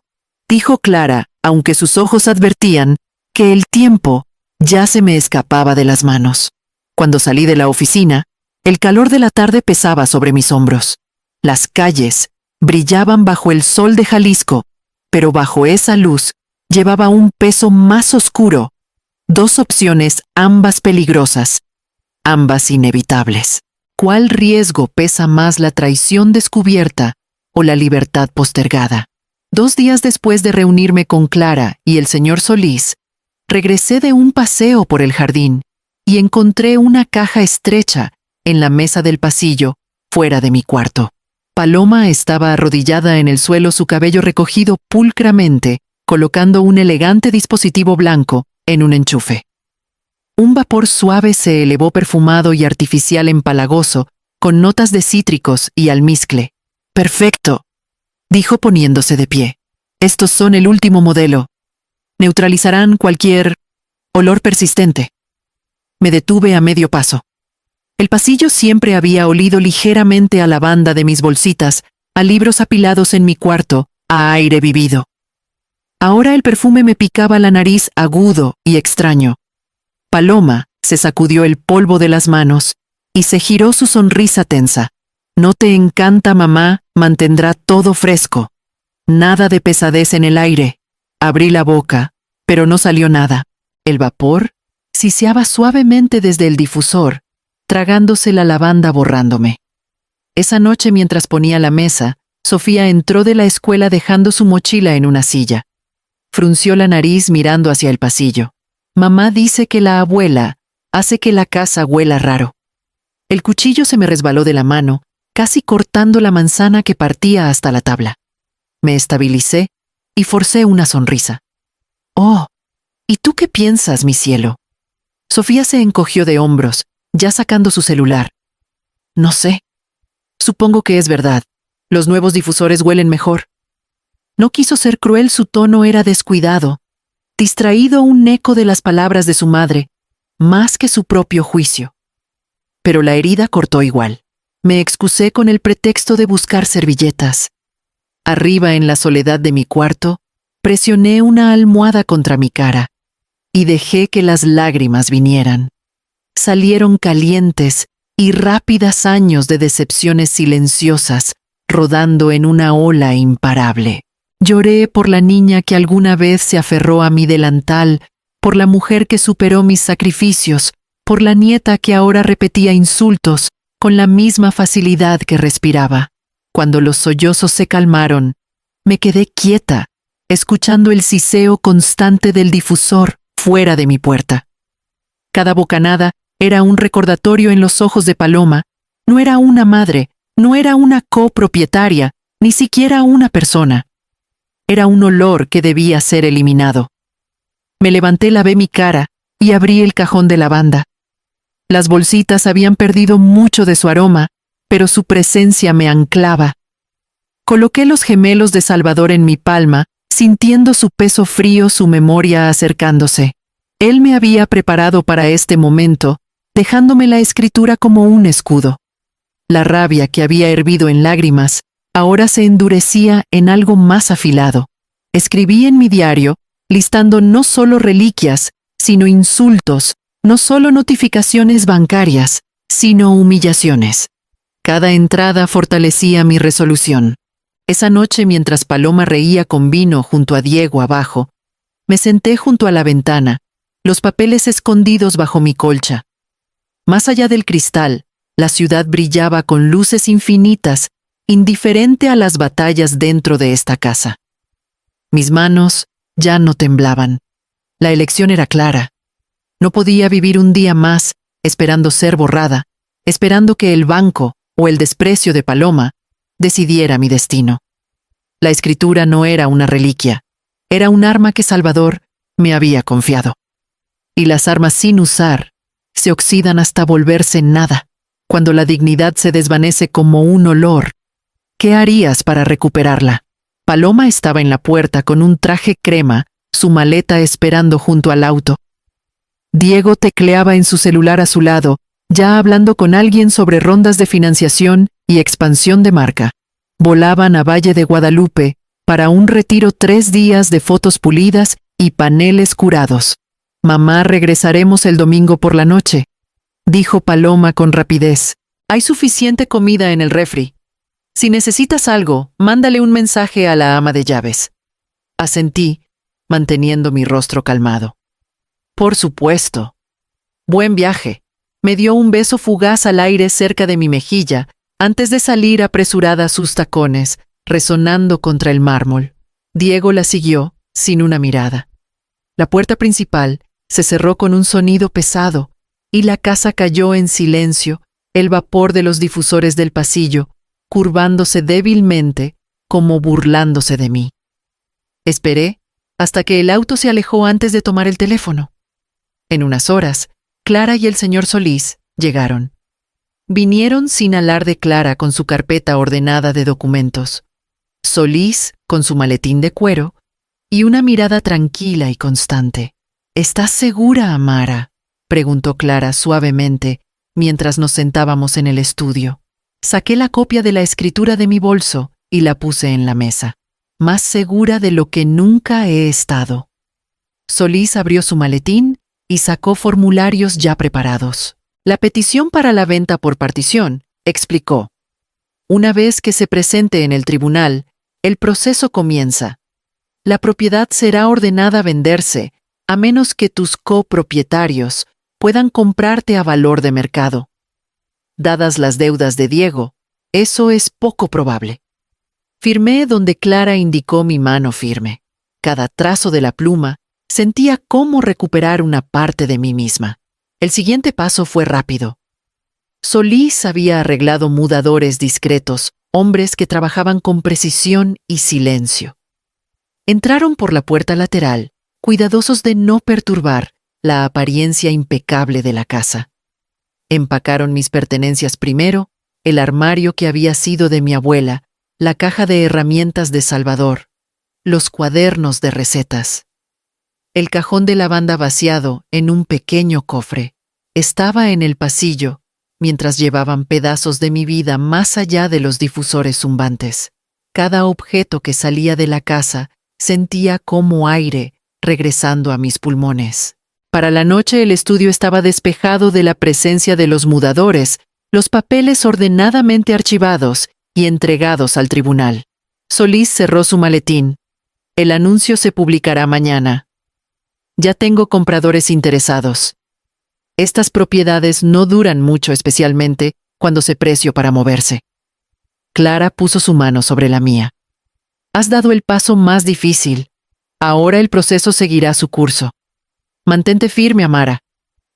dijo Clara, aunque sus ojos advertían que el tiempo ya se me escapaba de las manos. Cuando salí de la oficina, el calor de la tarde pesaba sobre mis hombros. Las calles brillaban bajo el sol de Jalisco, pero bajo esa luz llevaba un peso más oscuro. Dos opciones, ambas peligrosas, ambas inevitables. ¿Cuál riesgo pesa más, la traición descubierta o la libertad postergada? 2 días después de reunirme con Clara y el señor Solís, regresé de un paseo por el jardín y encontré una caja estrecha en la mesa del pasillo, fuera de mi cuarto. Paloma estaba arrodillada en el suelo, su cabello recogido pulcramente, colocando un elegante dispositivo blanco en un enchufe. Un vapor suave se elevó, perfumado y artificial, empalagoso, con notas de cítricos y almizcle. «Perfecto», dijo poniéndose de pie. «Estos son el último modelo. Neutralizarán cualquier olor persistente». Me detuve a medio paso. El pasillo siempre había olido ligeramente a lavanda de mis bolsitas, a libros apilados en mi cuarto, a aire vivido. Ahora el perfume me picaba la nariz, agudo y extraño. Paloma se sacudió el polvo de las manos y se giró, su sonrisa tensa. «¿No te encanta, mamá? Mantendrá todo fresco. Nada de pesadez en el aire». Abrí la boca, pero no salió nada. El vapor siseaba suavemente desde el difusor, tragándose la lavanda, borrándome. Esa noche, mientras ponía la mesa, Sofía entró de la escuela dejando su mochila en una silla. Frunció la nariz mirando hacia el pasillo. «Mamá dice que la abuela hace que la casa huela raro». El cuchillo se me resbaló de la mano casi cortando la manzana que partía hasta la tabla. Me estabilicé y forcé una sonrisa. «Oh, ¿y tú qué piensas, mi cielo?» Sofía se encogió de hombros, ya sacando su celular. «No sé. Supongo que es verdad. Los nuevos difusores huelen mejor». No quiso ser cruel, su tono era descuidado, distraído un eco de las palabras de su madre, más que su propio juicio. Pero la herida cortó igual. Me excusé con el pretexto de buscar servilletas. Arriba en la soledad de mi cuarto, presioné una almohada contra mi cara y dejé que las lágrimas vinieran. Salieron calientes y rápidas años de decepciones silenciosas, rodando en una ola imparable. Lloré por la niña que alguna vez se aferró a mi delantal, por la mujer que superó mis sacrificios, por la nieta que ahora repetía insultos con la misma facilidad que respiraba. Cuando los sollozos se calmaron, me quedé quieta, escuchando el siseo constante del difusor fuera de mi puerta. Cada bocanada era un recordatorio en los ojos de Paloma. No era una madre, no era una copropietaria, ni siquiera una persona. Era un olor que debía ser eliminado. Me levanté, lavé mi cara y abrí el cajón de lavanda. Las bolsitas habían perdido mucho de su aroma, pero su presencia me anclaba. Coloqué los gemelos de Salvador en mi palma, sintiendo su peso frío, su memoria acercándose. Él me había preparado para este momento, dejándome la escritura como un escudo. La rabia que había hervido en lágrimas, ahora se endurecía en algo más afilado. Escribí en mi diario, listando no solo reliquias, sino insultos, no solo notificaciones bancarias, sino humillaciones. Cada entrada fortalecía mi resolución. Esa noche, mientras Paloma reía con vino junto a Diego abajo, me senté junto a la ventana, los papeles escondidos bajo mi colcha. Más allá del cristal, la ciudad brillaba con luces infinitas, indiferente a las batallas dentro de esta casa. Mis manos ya no temblaban. La elección era clara. No podía vivir un día más esperando ser borrada, esperando que el banco o el desprecio de Paloma decidiera mi destino. La escritura no era una reliquia, era un arma que Salvador me había confiado. Y las armas sin usar se oxidan hasta volverse nada. Cuando la dignidad se desvanece como un olor, ¿qué harías para recuperarla? Paloma estaba en la puerta con un traje crema, su maleta esperando junto al auto. Diego tecleaba en su celular a su lado, ya hablando con alguien sobre rondas de financiación y expansión de marca. Volaban a Valle de Guadalupe para un retiro 3 días de fotos pulidas y paneles curados. «Mamá, regresaremos el domingo por la noche», dijo Paloma con rapidez. «Hay suficiente comida en el refri. Si necesitas algo, mándale un mensaje a la ama de llaves». Asentí, manteniendo mi rostro calmado. «Por supuesto. Buen viaje». Me dio un beso fugaz al aire cerca de mi mejilla, antes de salir apresurada sus tacones, resonando contra el mármol. Diego la siguió, sin una mirada. La puerta principal se cerró con un sonido pesado, y la casa cayó en silencio, el vapor de los difusores del pasillo, curvándose débilmente, como burlándose de mí. Esperé hasta que el auto se alejó antes de tomar el teléfono. En unas horas, Clara y el señor Solís llegaron. Vinieron sin alarde. Clara con su carpeta ordenada de documentos, Solís con su maletín de cuero y una mirada tranquila y constante. «¿Estás segura, Amara?», preguntó Clara suavemente mientras nos sentábamos en el estudio. Saqué la copia de la escritura de mi bolso y la puse en la mesa. Más segura de lo que nunca he estado. Solís abrió su maletín y sacó formularios ya preparados. «La petición para la venta por partición», explicó. «Una vez que se presente en el tribunal, el proceso comienza. La propiedad será ordenada a venderse, a menos que tus copropietarios puedan comprarte a valor de mercado. Dadas las deudas de Diego, eso es poco probable». Firmé donde Clara indicó mi mano firme. Cada trazo de la pluma sentía cómo recuperar una parte de mí misma. El siguiente paso fue rápido. Solís había arreglado mudadores discretos, hombres que trabajaban con precisión y silencio. Entraron por la puerta lateral, cuidadosos de no perturbar la apariencia impecable de la casa. Empacaron mis pertenencias primero, el armario que había sido de mi abuela, la caja de herramientas de Salvador, los cuadernos de recetas. El cajón de lavanda vaciado en un pequeño cofre estaba en el pasillo, mientras llevaban pedazos de mi vida más allá de los difusores zumbantes. Cada objeto que salía de la casa sentía como aire regresando a mis pulmones. Para la noche el estudio estaba despejado de la presencia de los mudadores, los papeles ordenadamente archivados y entregados al tribunal. Solís cerró su maletín. El anuncio se publicará mañana. Ya tengo compradores interesados. Estas propiedades no duran mucho, especialmente cuando se precio para moverse. Clara puso su mano sobre la mía. Has dado el paso más difícil. Ahora el proceso seguirá su curso. Mantente firme, Amara.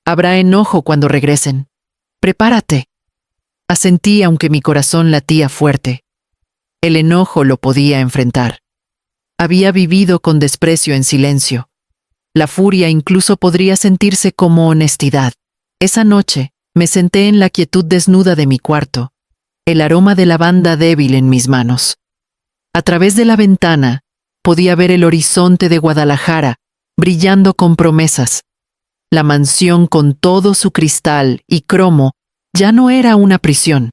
Habrá enojo cuando regresen. Prepárate. Asentí aunque mi corazón latía fuerte. El enojo lo podía enfrentar. Había vivido con desprecio en silencio. La furia incluso podría sentirse como honestidad. Esa noche me senté en la quietud desnuda de mi cuarto, el aroma de lavanda débil en mis manos. A través de la ventana podía ver el horizonte de Guadalajara, brillando con promesas. La mansión con todo su cristal y cromo ya no era una prisión.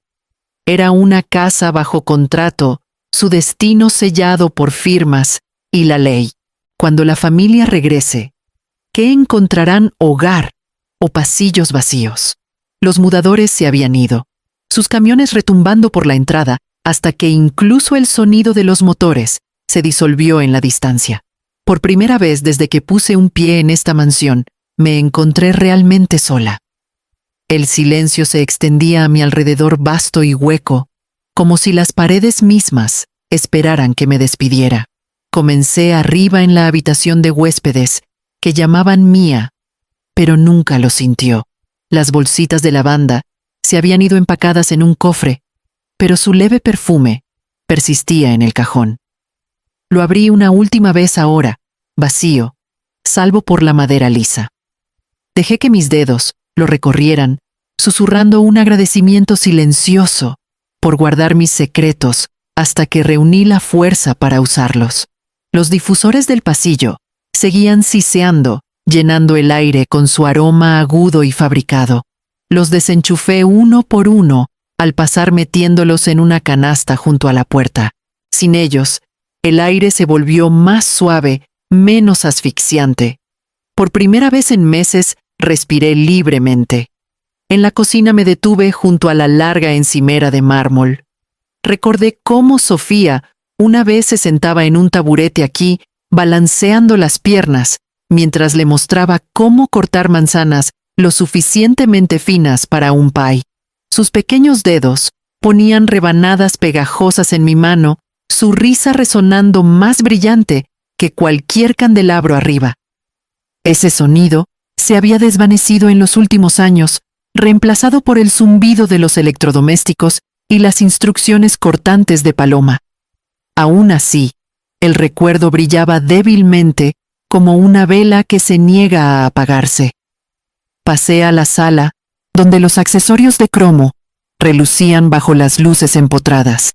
Era una casa bajo contrato, su destino sellado por firmas y la ley. Cuando la familia regrese, ¿qué encontrarán? Hogar o pasillos vacíos. Los mudadores se habían ido, sus camiones retumbando por la entrada, hasta que incluso el sonido de los motores se disolvió en la distancia. Por primera vez desde que puse un pie en esta mansión, me encontré realmente sola. El silencio se extendía a mi alrededor vasto y hueco, como si las paredes mismas esperaran que me despidiera. Comencé arriba en la habitación de huéspedes, que llamaban mía, pero nunca lo sintió. Las bolsitas de lavanda se habían ido empacadas en un cofre, pero su leve perfume persistía en el cajón. Lo abrí una última vez ahora, vacío, salvo por la madera lisa. Dejé que mis dedos lo recorrieran, susurrando un agradecimiento silencioso por guardar mis secretos hasta que reuní la fuerza para usarlos. Los difusores del pasillo seguían siseando, llenando el aire con su aroma agudo y fabricado. Los desenchufé uno por uno al pasar metiéndolos en una canasta junto a la puerta. Sin ellos, el aire se volvió más suave, menos asfixiante. Por primera vez en meses, respiré libremente. En la cocina me detuve junto a la larga encimera de mármol. Recordé cómo Sofía una vez se sentaba en un taburete aquí, balanceando las piernas, mientras le mostraba cómo cortar manzanas lo suficientemente finas para un pie. Sus pequeños dedos ponían rebanadas pegajosas en mi mano, su risa resonando más brillante que cualquier candelabro arriba. Ese sonido se había desvanecido en los últimos años, reemplazado por el zumbido de los electrodomésticos y las instrucciones cortantes de Paloma. Aún así, el recuerdo brillaba débilmente como una vela que se niega a apagarse. Pasé a la sala, donde los accesorios de cromo relucían bajo las luces empotradas.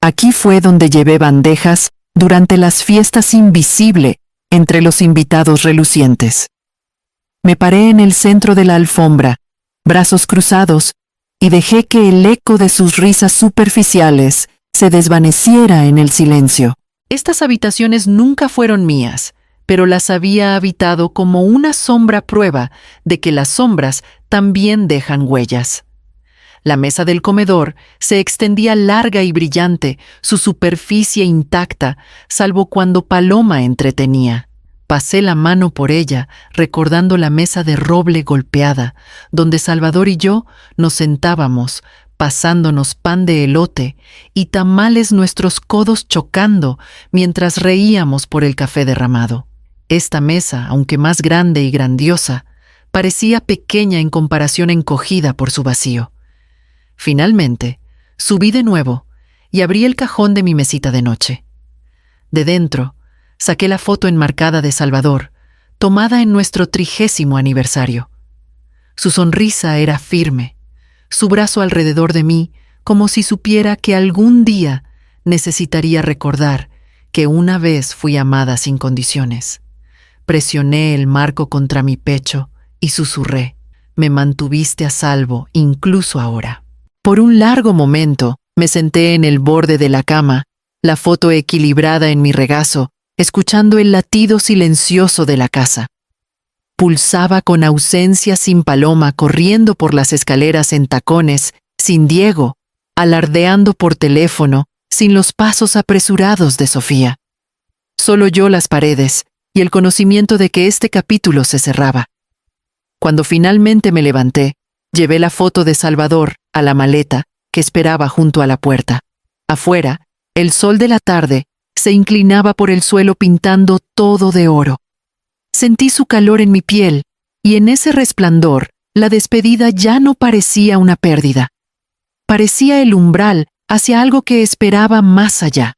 Aquí fue donde llevé bandejas durante las fiestas invisible entre los invitados relucientes. Me paré en el centro de la alfombra, brazos cruzados, y dejé que el eco de sus risas superficiales se desvaneciera en el silencio. Estas habitaciones nunca fueron mías, pero las había habitado como una sombra prueba de que las sombras también dejan huellas. La mesa del comedor se extendía larga y brillante, su superficie intacta, salvo cuando Paloma entretenía. Pasé la mano por ella, recordando la mesa de roble golpeada, donde Salvador y yo nos sentábamos, pasándonos pan de elote y tamales nuestros codos chocando mientras reíamos por el café derramado. Esta mesa, aunque más grande y grandiosa, parecía pequeña en comparación encogida por su vacío. Finalmente, subí de nuevo y abrí el cajón de mi mesita de noche. De dentro, saqué la foto enmarcada de Salvador, tomada en nuestro 30º aniversario. Su sonrisa era firme, su brazo alrededor de mí, como si supiera que algún día necesitaría recordar que una vez fui amada sin condiciones. Presioné el marco contra mi pecho y susurré: me mantuviste a salvo incluso ahora. Por un largo momento me senté en el borde de la cama, la foto equilibrada en mi regazo, escuchando el latido silencioso de la casa. Pulsaba con ausencia sin Paloma corriendo por las escaleras en tacones, sin Diego, alardeando por teléfono, sin los pasos apresurados de Sofía. Solo yo las paredes y el conocimiento de que este capítulo se cerraba. Cuando finalmente me levanté, llevé la foto de Salvador a la maleta que esperaba junto a la puerta. Afuera, el sol de la tarde se inclinaba por el suelo pintando todo de oro. Sentí su calor en mi piel, y en ese resplandor, la despedida ya no parecía una pérdida. Parecía el umbral hacia algo que esperaba más allá.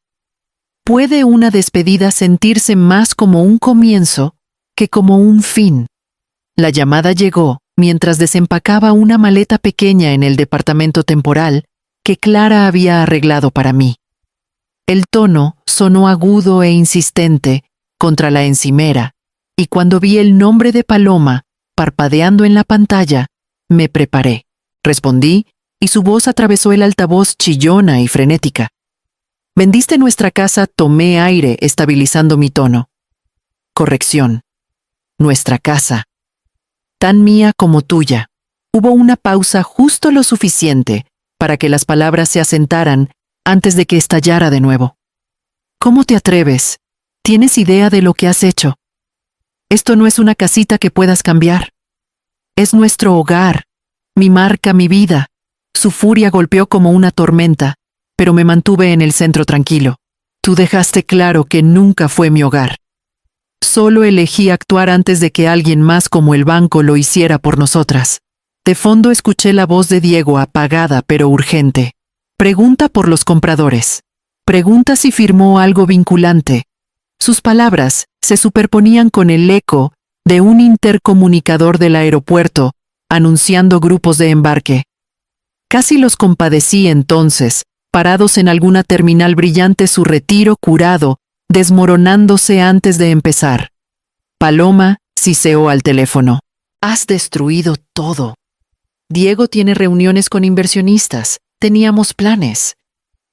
¿Puede una despedida sentirse más como un comienzo que como un fin? La llamada llegó mientras desempacaba una maleta pequeña en el departamento temporal que Clara había arreglado para mí. El tono sonó agudo e insistente contra la encimera, y cuando vi el nombre de Paloma parpadeando en la pantalla, me preparé. Respondí, y su voz atravesó el altavoz chillona y frenética. Vendiste nuestra casa, tomé aire estabilizando mi tono. Corrección. Nuestra casa. Tan mía como tuya. Hubo una pausa justo lo suficiente para que las palabras se asentaran antes de que estallara de nuevo. ¿Cómo te atreves? ¿Tienes idea de lo que has hecho? Esto no es una casita que puedas cambiar. Es nuestro hogar, mi marca, mi vida. Su furia golpeó como una tormenta, pero me mantuve en el centro tranquilo. Tú dejaste claro que nunca fue mi hogar. Solo elegí actuar antes de que alguien más como el banco lo hiciera por nosotras. De fondo escuché la voz de Diego apagada pero urgente. Pregunta por los compradores. Pregunta si firmó algo vinculante. Sus palabras se superponían con el eco de un intercomunicador del aeropuerto anunciando grupos de embarque. Casi los compadecí entonces, parados en alguna terminal brillante, su retiro curado, desmoronándose antes de empezar. Paloma siseó al teléfono. Has destruido todo. Diego tiene reuniones con inversionistas. Teníamos planes.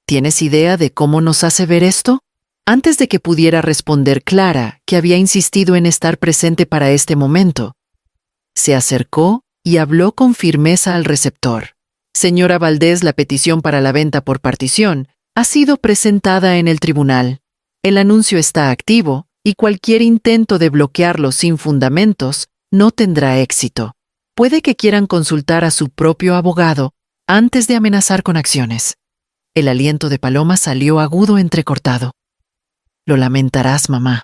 ¿Tienes idea de cómo nos hace ver esto? Antes de que pudiera responder Clara, que había insistido en estar presente para este momento, se acercó y habló con firmeza al receptor. Señora Valdés, la petición para la venta por partición ha sido presentada en el tribunal. El anuncio está activo y cualquier intento de bloquearlo sin fundamentos no tendrá éxito. Puede que quieran consultar a su propio abogado antes de amenazar con acciones. El aliento de Paloma salió agudo entrecortado. Lo lamentarás, mamá.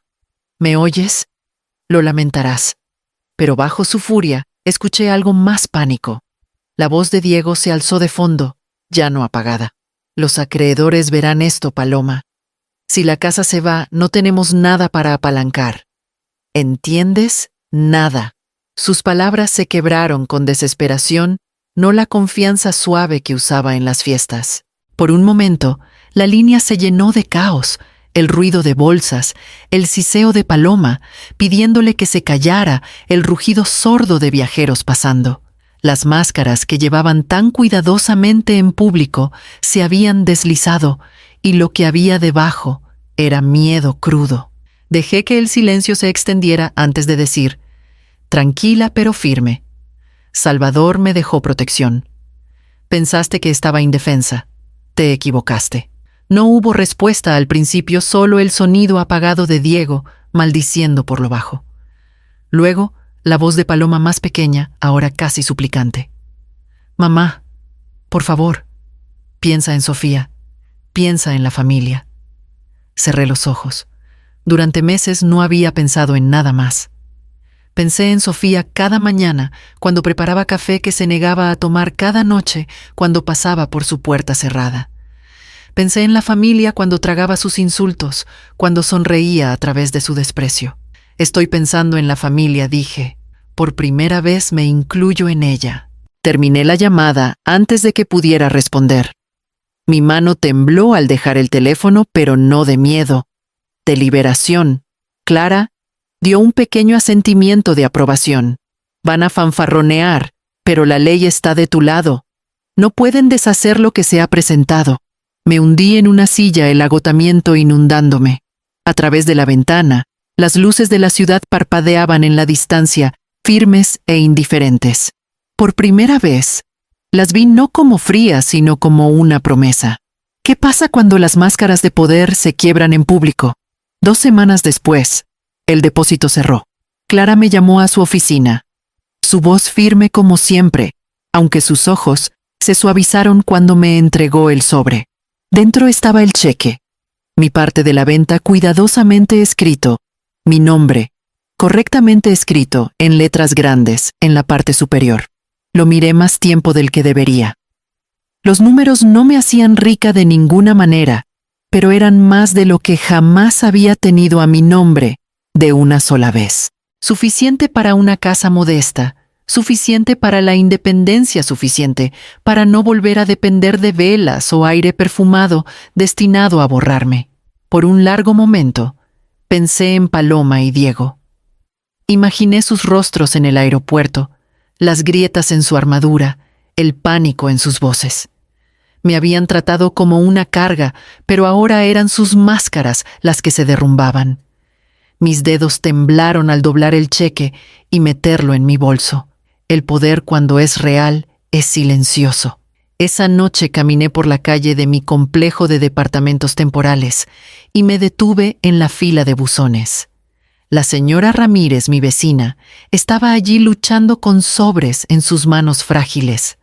¿Me oyes? Lo lamentarás. Pero bajo su furia, escuché algo más pánico. La voz de Diego se alzó de fondo, ya no apagada. Los acreedores verán esto, Paloma. Si la casa se va, no tenemos nada para apalancar. ¿Entiendes? Nada. Sus palabras se quebraron con desesperación, no la confianza suave que usaba en las fiestas. Por un momento, la línea se llenó de caos, el ruido de bolsas, el siseo de Paloma, pidiéndole que se callara, el rugido sordo de viajeros pasando. Las máscaras que llevaban tan cuidadosamente en público se habían deslizado, y lo que había debajo era miedo crudo. Dejé que el silencio se extendiera antes de decir, tranquila pero firme. Salvador me dejó protección. Pensaste que estaba indefensa. Te equivocaste. No hubo respuesta al principio, solo el sonido apagado de Diego maldiciendo por lo bajo. Luego, la voz de Paloma más pequeña, ahora casi suplicante. Mamá, por favor, piensa en Sofía, piensa en la familia. Cerré los ojos. Durante meses no había pensado en nada más. Pensé en Sofía cada mañana, cuando preparaba café que se negaba a tomar cada noche cuando pasaba por su puerta cerrada. Pensé en la familia cuando tragaba sus insultos, cuando sonreía a través de su desprecio. Estoy pensando en la familia, dije. Por primera vez me incluyo en ella. Terminé la llamada antes de que pudiera responder. Mi mano tembló al dejar el teléfono, pero no de miedo, de liberación. Clara dio un pequeño asentimiento de aprobación. Van a fanfarronear, pero la ley está de tu lado. No pueden deshacer lo que se ha presentado. Me hundí en una silla, el agotamiento inundándome. A través de la ventana, las luces de la ciudad parpadeaban en la distancia, firmes e indiferentes. Por primera vez, las vi no como frías, sino como una promesa. ¿Qué pasa cuando las máscaras de poder se quiebran en público? 2 semanas después, el depósito cerró. Clara me llamó a su oficina. Su voz firme como siempre, aunque sus ojos se suavizaron cuando me entregó el sobre. Dentro estaba el cheque, mi parte de la venta cuidadosamente escrito, mi nombre, correctamente escrito en letras grandes en la parte superior. Lo miré más tiempo del que debería. Los números no me hacían rica de ninguna manera, pero eran más de lo que jamás había tenido a mi nombre de una sola vez. Suficiente para una casa modesta, suficiente para la independencia, suficiente para no volver a depender de velas o aire perfumado destinado a borrarme. Por un largo momento, pensé en Paloma y Diego. Imaginé sus rostros en el aeropuerto, las grietas en su armadura, el pánico en sus voces. Me habían tratado como una carga, pero ahora eran sus máscaras las que se derrumbaban. Mis dedos temblaron al doblar el cheque y meterlo en mi bolso. El poder, cuando es real, es silencioso. Esa noche caminé por la calle de mi complejo de departamentos temporales y me detuve en la fila de buzones. La señora Ramírez, mi vecina, estaba allí luchando con sobres en sus manos frágiles.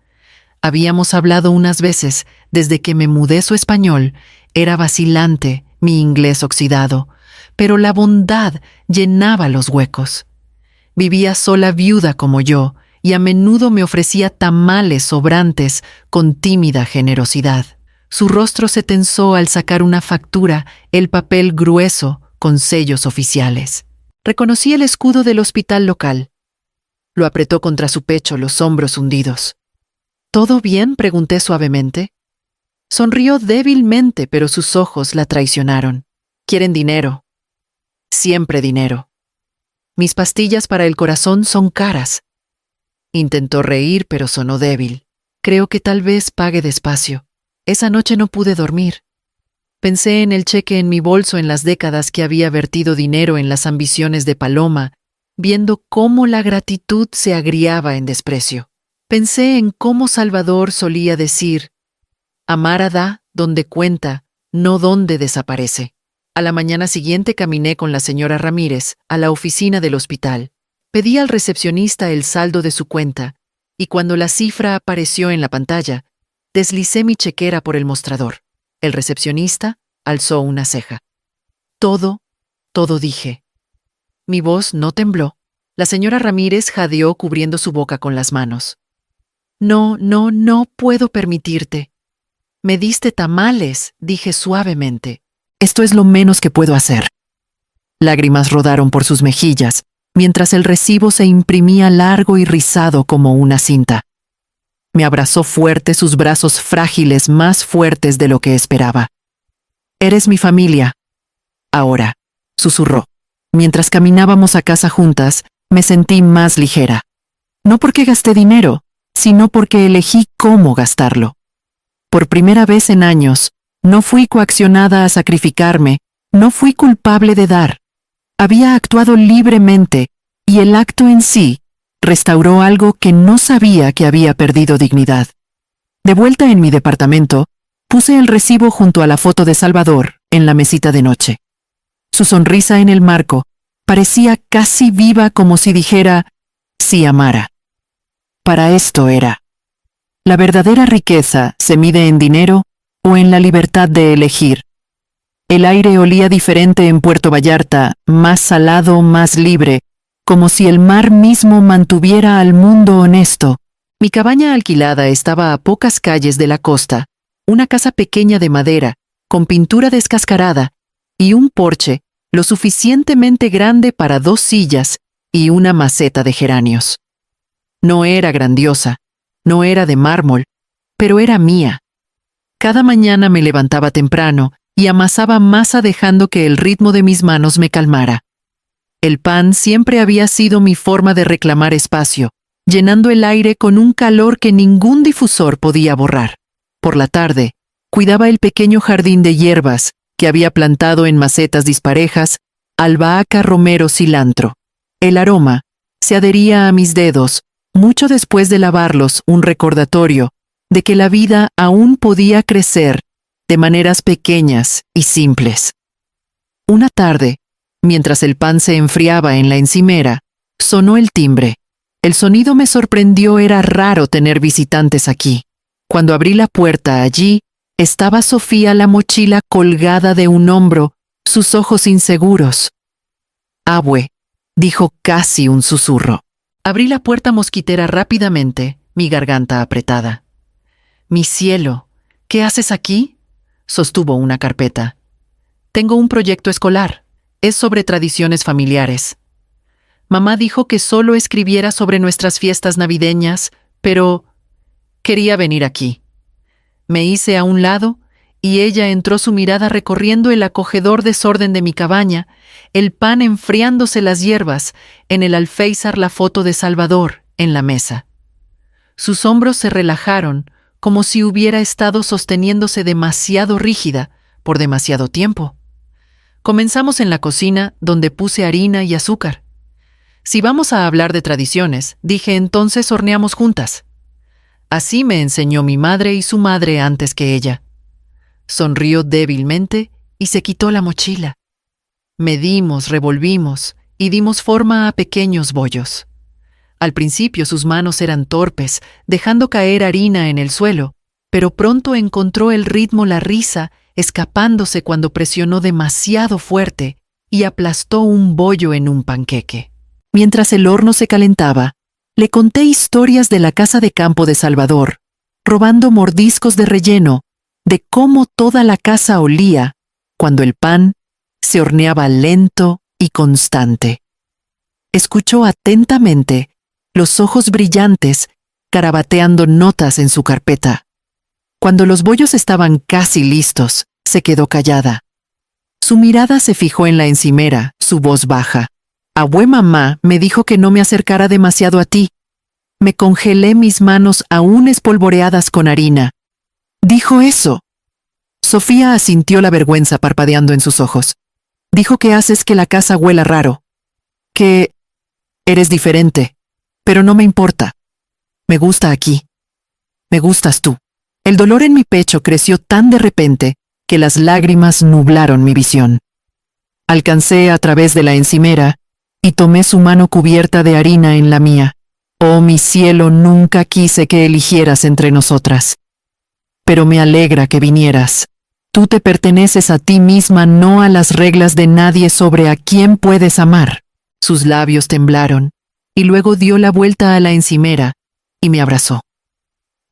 Habíamos hablado unas veces desde que me mudé. Su español era vacilante, mi inglés oxidado, pero la bondad llenaba los huecos. Vivía sola, viuda como yo, y a menudo me ofrecía tamales sobrantes con tímida generosidad. Su rostro se tensó al sacar una factura, el papel grueso con sellos oficiales. Reconocí el escudo del hospital local. Lo apretó contra su pecho, los hombros hundidos. ¿Todo bien?, pregunté suavemente. Sonrió débilmente, pero sus ojos la traicionaron. Quieren dinero. Siempre dinero. Mis pastillas para el corazón son caras. Intentó reír, pero sonó débil. Creo que tal vez pague despacio. Esa noche no pude dormir. Pensé en el cheque en mi bolso, en las décadas que había vertido dinero en las ambiciones de Paloma, viendo cómo la gratitud se agriaba en desprecio. Pensé en cómo Salvador solía decir: Amara da donde cuenta, no donde desaparece. A la mañana siguiente caminé con la señora Ramírez a la oficina del hospital. Pedí al recepcionista el saldo de su cuenta, y cuando la cifra apareció en la pantalla, deslicé mi chequera por el mostrador. El recepcionista alzó una ceja. Todo, dije. Mi voz no tembló. La señora Ramírez jadeó cubriendo su boca con las manos. No puedo permitirte. Me diste tamales, dije suavemente. Esto es lo menos que puedo hacer. Lágrimas rodaron por sus mejillas, mientras el recibo se imprimía largo y rizado como una cinta. Me abrazó fuerte, sus brazos frágiles, más fuertes de lo que esperaba. Eres mi familia. Ahora, susurró. Mientras caminábamos a casa juntas, me sentí más ligera. No porque gasté dinero, sino porque elegí cómo gastarlo. Por primera vez en años, no fui coaccionada a sacrificarme, no fui culpable de dar. Había actuado libremente, y el acto en sí restauró algo que no sabía que había perdido dignidad. De vuelta en mi departamento, puse el recibo junto a la foto de Salvador en la mesita de noche. Su sonrisa en el marco parecía casi viva, como si dijera: sí, Amara. Para esto era. La verdadera riqueza se mide en dinero o en la libertad de elegir. El aire olía diferente en Puerto Vallarta, más salado, más libre, como si el mar mismo mantuviera al mundo honesto. Mi cabaña alquilada estaba a pocas calles de la costa, una casa pequeña de madera, con pintura descascarada, y un porche lo suficientemente grande para 2 sillas y una maceta de geranios. No era grandiosa, no era de mármol, pero era mía. Cada mañana me levantaba temprano y amasaba masa dejando que el ritmo de mis manos me calmara. El pan siempre había sido mi forma de reclamar espacio, llenando el aire con un calor que ningún difusor podía borrar. Por la tarde, cuidaba el pequeño jardín de hierbas que había plantado en macetas disparejas, albahaca, romero, cilantro. El aroma se adhería a mis dedos, mucho después de lavarlos, un recordatorio de que la vida aún podía crecer de maneras pequeñas y simples. Una tarde, mientras el pan se enfriaba en la encimera, sonó el timbre. El sonido me sorprendió, era raro tener visitantes aquí. Cuando abrí la puerta, allí estaba Sofía, la mochila colgada de un hombro, sus ojos inseguros. «Abue», dijo casi un susurro. Abrí la puerta mosquitera rápidamente, mi garganta apretada. «Mi cielo, ¿qué haces aquí?», sostuvo una carpeta. «Tengo un proyecto escolar. Es sobre tradiciones familiares. Mamá dijo que solo escribiera sobre nuestras fiestas navideñas, pero quería venir aquí». Me hice a un lado y ella entró, su mirada recorriendo el acogedor desorden de mi cabaña, el pan enfriándose, las hierbas, en el alféizar la foto de Salvador en la mesa. Sus hombros se relajaron, como si hubiera estado sosteniéndose demasiado rígida por demasiado tiempo. Comenzamos en la cocina, donde puse harina y azúcar. Si vamos a hablar de tradiciones, dije, entonces horneamos juntas. Así me enseñó mi madre y su madre antes que ella. Sonrió débilmente y se quitó la mochila. Medimos, revolvimos y dimos forma a pequeños bollos. Al principio sus manos eran torpes, dejando caer harina en el suelo, pero pronto encontró el ritmo, la risa, escapándose cuando presionó demasiado fuerte y aplastó un bollo en un panqueque. Mientras el horno se calentaba, le conté historias de la casa de campo de Salvador, robando mordiscos de relleno, de cómo toda la casa olía cuando el pan se horneaba lento y constante. Escuchó atentamente, los ojos brillantes, carabateando notas en su carpeta. Cuando los bollos estaban casi listos, se quedó callada. Su mirada se fijó en la encimera, su voz baja. «Abue, mamá me dijo que no me acercara demasiado a ti». Me congelé, mis manos aún espolvoreadas con harina. «¿Dijo eso?». Sofía asintió, la vergüenza parpadeando en sus ojos. «Dijo que haces que la casa huela raro. Que eres diferente. Pero no me importa. Me gusta aquí. Me gustas tú». El dolor en mi pecho creció tan de repente que las lágrimas nublaron mi visión. Alcancé a través de la encimera y tomé su mano cubierta de harina en la mía. «Oh, mi cielo, nunca quise que eligieras entre nosotras. Pero me alegra que vinieras. Tú te perteneces a ti misma, no a las reglas de nadie sobre a quién puedes amar». Sus labios temblaron, y luego dio la vuelta a la encimera y me abrazó.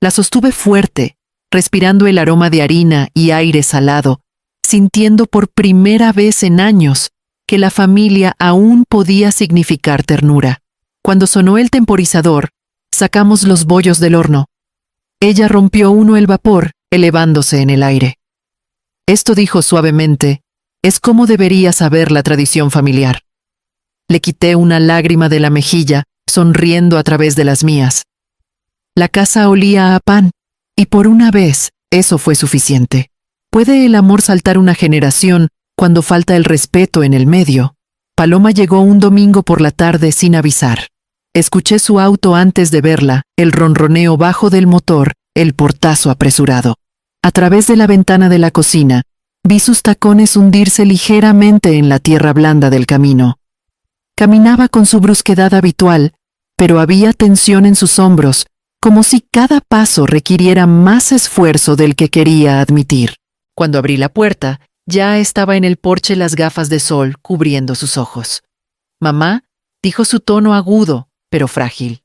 La sostuve fuerte, respirando el aroma de harina y aire salado, sintiendo por primera vez en años que la familia aún podía significar ternura. Cuando sonó el temporizador, sacamos los bollos del horno. Ella rompió uno, el vapor elevándose en el aire. «Esto», dijo suavemente, «es como debería saber la tradición familiar». Le quité una lágrima de la mejilla, sonriendo a través de las mías. La casa olía a pan, y por una vez eso fue suficiente. ¿Puede el amor saltar una generación cuando falta el respeto en el medio? Paloma llegó un domingo por la tarde sin avisar. Escuché su auto antes de verla, el ronroneo bajo del motor, el portazo apresurado. A través de la ventana de la cocina, vi sus tacones hundirse ligeramente en la tierra blanda del camino. Caminaba con su brusquedad habitual, pero había tensión en sus hombros, como si cada paso requiriera más esfuerzo del que quería admitir. Cuando abrí la puerta, ya estaba en el porche, las gafas de sol cubriendo sus ojos. «Mamá, dijo su tono agudo, pero frágil.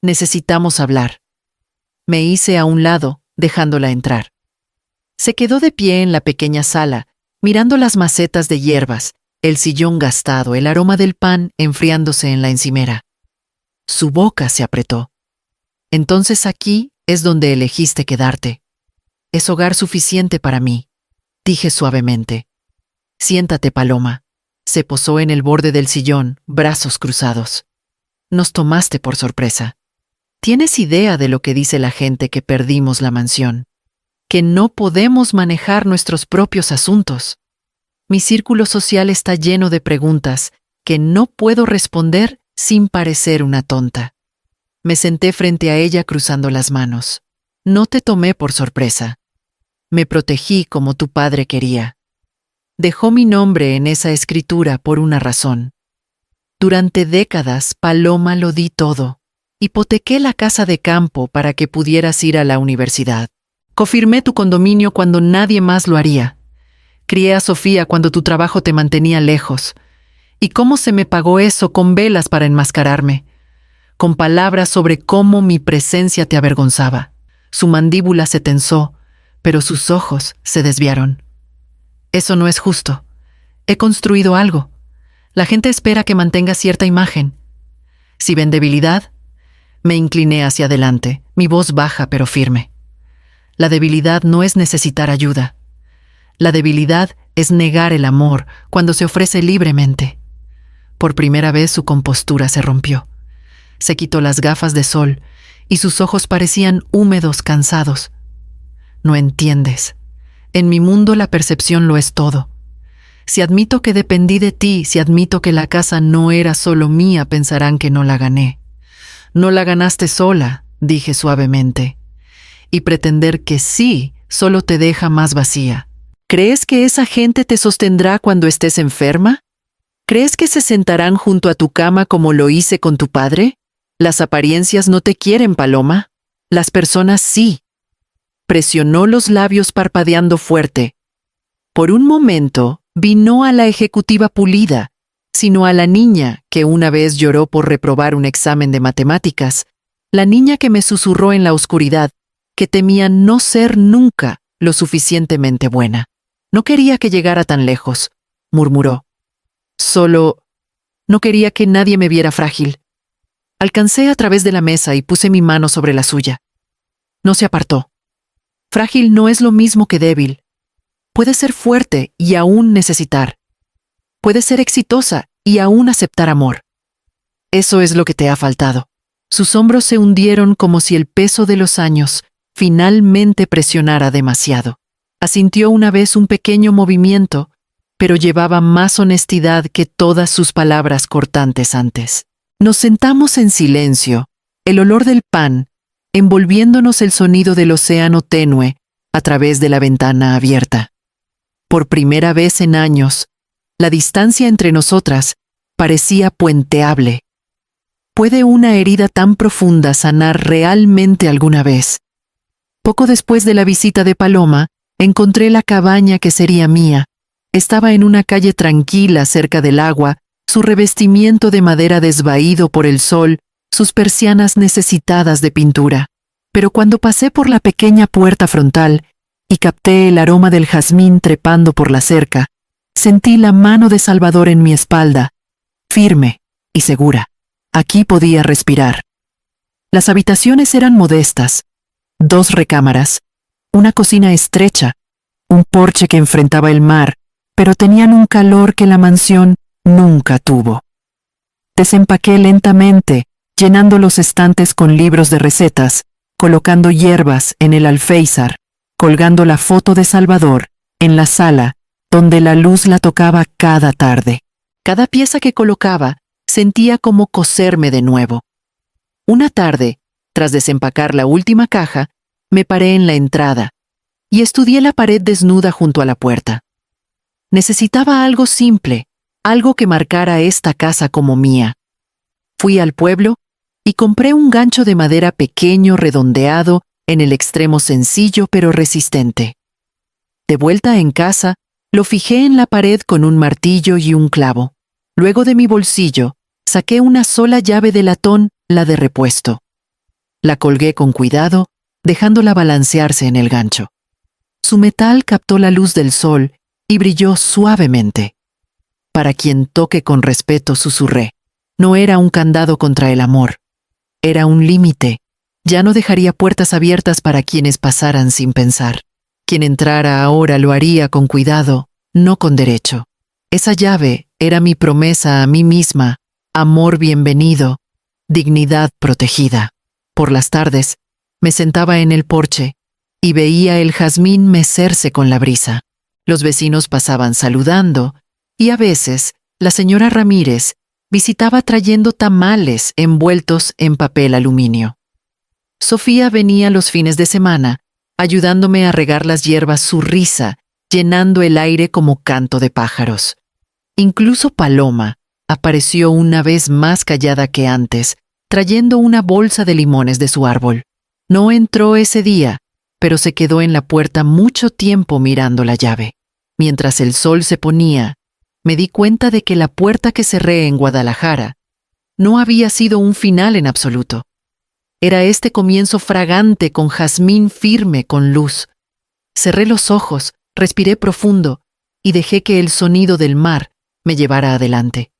Necesitamos hablar. Me hice a un lado, dejándola entrar. Se quedó de pie en la pequeña sala, mirando las macetas de hierbas, el sillón gastado, el aroma del pan enfriándose en la encimera. Su boca se apretó. Entonces aquí es donde elegiste quedarte. Es hogar suficiente para mí, dije suavemente. Siéntate, Paloma. Se posó en el borde del sillón, brazos cruzados. Nos tomaste por sorpresa. ¿Tienes idea de lo que dice la gente que perdimos la mansión? Que no podemos manejar nuestros propios asuntos. Mi círculo social está lleno de preguntas que no puedo responder sin parecer una tonta. Me senté frente a ella cruzando las manos. No te tomé por sorpresa. Me protegí como tu padre quería. Dejó mi nombre en esa escritura por una razón. Durante décadas, Paloma, lo di todo. Hipotequé la casa de campo para que pudieras ir a la universidad. Confirmé tu condominio cuando nadie más lo haría. Crié a Sofía cuando tu trabajo te mantenía lejos. ¿Y cómo se me pagó eso con velas para enmascararme? Con palabras sobre cómo mi presencia te avergonzaba. Su mandíbula se tensó, pero sus ojos se desviaron. Eso no es justo. He construido algo. La gente espera que mantenga cierta imagen. Si ven debilidad, me incliné hacia adelante, mi voz baja pero firme. La debilidad no es necesitar ayuda. La debilidad es negar el amor cuando se ofrece libremente. Por primera vez su compostura se rompió. Se quitó las gafas de sol y sus ojos parecían húmedos, cansados. No entiendes. En mi mundo la percepción lo es todo. Si admito que dependí de ti, si admito que la casa no era solo mía, pensarán que no la gané. No la ganaste sola, dije suavemente. Y pretender que sí solo te deja más vacía. ¿Crees que esa gente te sostendrá cuando estés enferma? ¿Crees que se sentarán junto a tu cama como lo hice con tu padre? Las apariencias no te quieren, Paloma. Las personas sí. Presionó los labios parpadeando fuerte. Por un momento, vi no a la ejecutiva pulida, sino a la niña que una vez lloró por reprobar un examen de matemáticas, la niña que me susurró en la oscuridad, que temía no ser nunca lo suficientemente buena. No quería que llegara tan lejos, murmuró. Solo no quería que nadie me viera frágil. Alcancé a través de la mesa y puse mi mano sobre la suya. No se apartó. Frágil no es lo mismo que débil. Puedes ser fuerte y aún necesitar. Puedes ser exitosa y aún aceptar amor. Eso es lo que te ha faltado. Sus hombros se hundieron como si el peso de los años finalmente presionara demasiado. Asintió una vez un pequeño movimiento, pero llevaba más honestidad que todas sus palabras cortantes antes. Nos sentamos en silencio, el olor del pan, envolviéndonos el sonido del océano tenue a través de la ventana abierta. Por primera vez en años, la distancia entre nosotras parecía puenteable. ¿Puede una herida tan profunda sanar realmente alguna vez? Poco después de la visita de Paloma, encontré la cabaña que sería mía. Estaba en una calle tranquila cerca del agua, su revestimiento de madera desvaído por el sol, sus persianas necesitadas de pintura. Pero cuando pasé por la pequeña puerta frontal y capté el aroma del jazmín trepando por la cerca, sentí la mano de Salvador en mi espalda, firme y segura. Aquí podía respirar. Las habitaciones eran modestas, 2 recámaras, una cocina estrecha, un porche que enfrentaba el mar, pero tenían un calor que la mansión nunca tuvo. Desempaqué lentamente, llenando los estantes con libros de recetas, colocando hierbas en el alféizar, colgando la foto de Salvador en la sala donde la luz la tocaba cada tarde. Cada pieza que colocaba sentía como coserme de nuevo. Una tarde, tras desempacar la última caja, me paré en la entrada y estudié la pared desnuda junto a la puerta. Necesitaba algo simple, algo que marcara esta casa como mía. Fui al pueblo y compré un gancho de madera pequeño redondeado en el extremo sencillo pero resistente. De vuelta en casa, lo fijé en la pared con un martillo y un clavo. Luego de mi bolsillo, saqué una sola llave de latón, la de repuesto. La colgué con cuidado, dejándola balancearse en el gancho. Su metal captó la luz del sol y brilló suavemente. Para quien toque con respeto, susurré. No era un candado contra el amor. Era un límite. Ya no dejaría puertas abiertas para quienes pasaran sin pensar. Quien entrara ahora lo haría con cuidado, no con derecho. Esa llave era mi promesa a mí misma, amor bienvenido, dignidad protegida. Por las tardes, me sentaba en el porche y veía el jazmín mecerse con la brisa. Los vecinos pasaban saludando y a veces la señora Ramírez visitaba trayendo tamales envueltos en papel aluminio. Sofía venía los fines de semana, ayudándome a regar las hierbas, su risa, llenando el aire como canto de pájaros. Incluso Paloma apareció una vez más callada que antes, trayendo una bolsa de limones de su árbol. No entró ese día, pero se quedó en la puerta mucho tiempo mirando la llave. Mientras el sol se ponía, me di cuenta de que la puerta que cerré en Guadalajara no había sido un final en absoluto. Era este comienzo fragante con jazmín firme con luz. Cerré los ojos, respiré profundo y dejé que el sonido del mar me llevara adelante.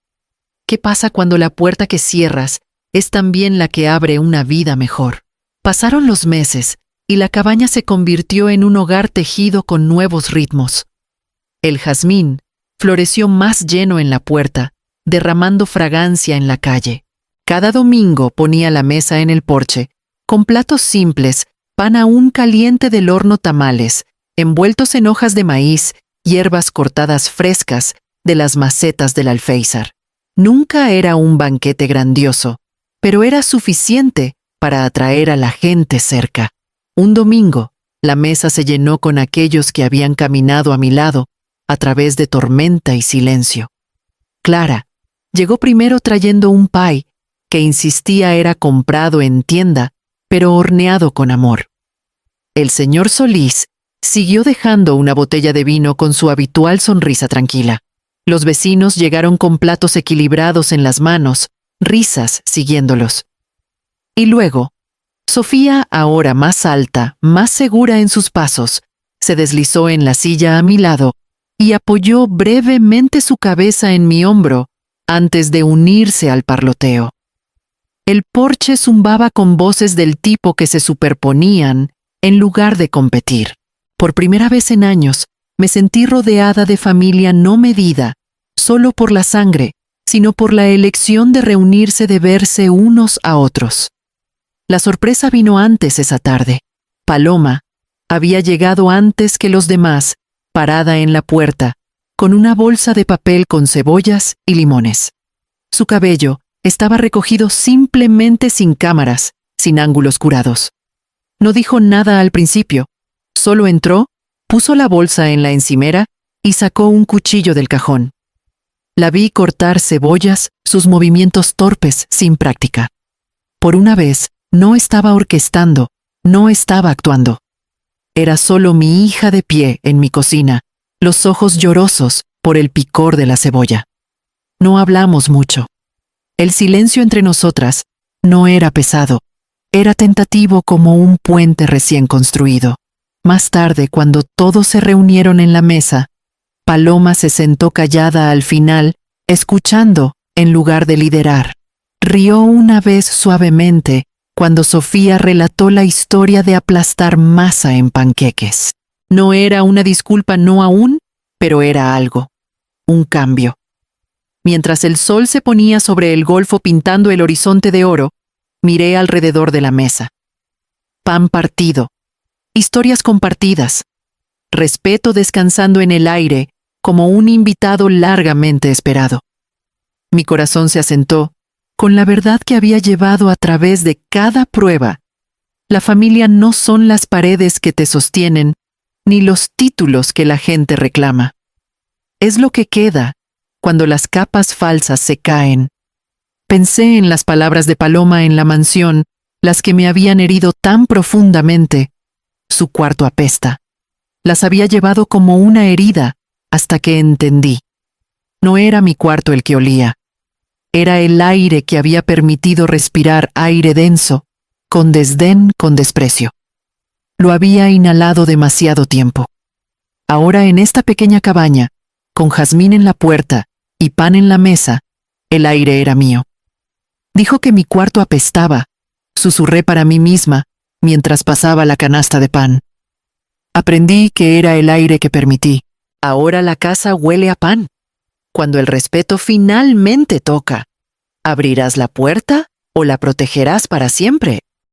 ¿Qué pasa cuando la puerta que cierras es también la que abre una vida mejor? Pasaron los meses y la cabaña se convirtió en un hogar tejido con nuevos ritmos. El jazmín floreció más lleno en la puerta, derramando fragancia en la calle. Cada domingo ponía la mesa en el porche, con platos simples, pan aún caliente del horno, tamales, envueltos en hojas de maíz, hierbas cortadas frescas de las macetas del alféizar. Nunca era un banquete grandioso, pero era suficiente para atraer a la gente cerca. Un domingo, la mesa se llenó con aquellos que habían caminado a mi lado a través de tormenta y silencio. Clara llegó primero trayendo un pie que insistía era comprado en tienda, pero horneado con amor. El señor Solís siguió dejando una botella de vino con su habitual sonrisa tranquila. Los vecinos llegaron con platos equilibrados en las manos, risas siguiéndolos. Y luego, Sofía, ahora más alta, más segura en sus pasos, se deslizó en la silla a mi lado y apoyó brevemente su cabeza en mi hombro antes de unirse al parloteo. El porche zumbaba con voces del tipo que se superponían en lugar de competir. Por primera vez en años, me sentí rodeada de familia no medida, solo por la sangre, sino por la elección de reunirse, de verse unos a otros. La sorpresa vino antes esa tarde. Paloma había llegado antes que los demás, parada en la puerta, con una bolsa de papel con cebollas y limones. Su cabello estaba recogido simplemente, sin cámaras, sin ángulos curados. No dijo nada al principio, solo entró, puso la bolsa en la encimera y sacó un cuchillo del cajón. La vi cortar cebollas, sus movimientos torpes, sin práctica. Por una vez, no estaba orquestando, no estaba actuando. Era solo mi hija de pie en mi cocina, los ojos llorosos por el picor de la cebolla. No hablamos mucho. El silencio entre nosotras no era pesado, era tentativo como un puente recién construido. Más tarde, cuando todos se reunieron en la mesa, Paloma se sentó callada al final, escuchando en lugar de liderar. Rió una vez suavemente cuando Sofía relató la historia de aplastar masa en panqueques. No era una disculpa, no aún, pero era algo, un cambio. Mientras el sol se ponía sobre el golfo pintando el horizonte de oro, miré alrededor de la mesa. Pan partido, historias compartidas, respeto descansando en el aire como un invitado largamente esperado. Mi corazón se asentó con la verdad que había llevado a través de cada prueba. La familia no son las paredes que te sostienen, ni los títulos que la gente reclama. Es lo que queda cuando las capas falsas se caen. Pensé en las palabras de Paloma en la mansión, las que me habían herido tan profundamente. Su cuarto apesta. Las había llevado como una herida hasta que entendí. No era mi cuarto el que olía. Era el aire que había permitido respirar aire denso, con desdén, con desprecio. Lo había inhalado demasiado tiempo. Ahora en esta pequeña cabaña, con jazmín en la puerta y pan en la mesa, el aire era mío. Dijo que mi cuarto apestaba. Susurré para mí misma mientras pasaba la canasta de pan. Aprendí que era el aire que permití. Ahora la casa huele a pan. Cuando el respeto finalmente toca, ¿abrirás la puerta o la protegerás para siempre?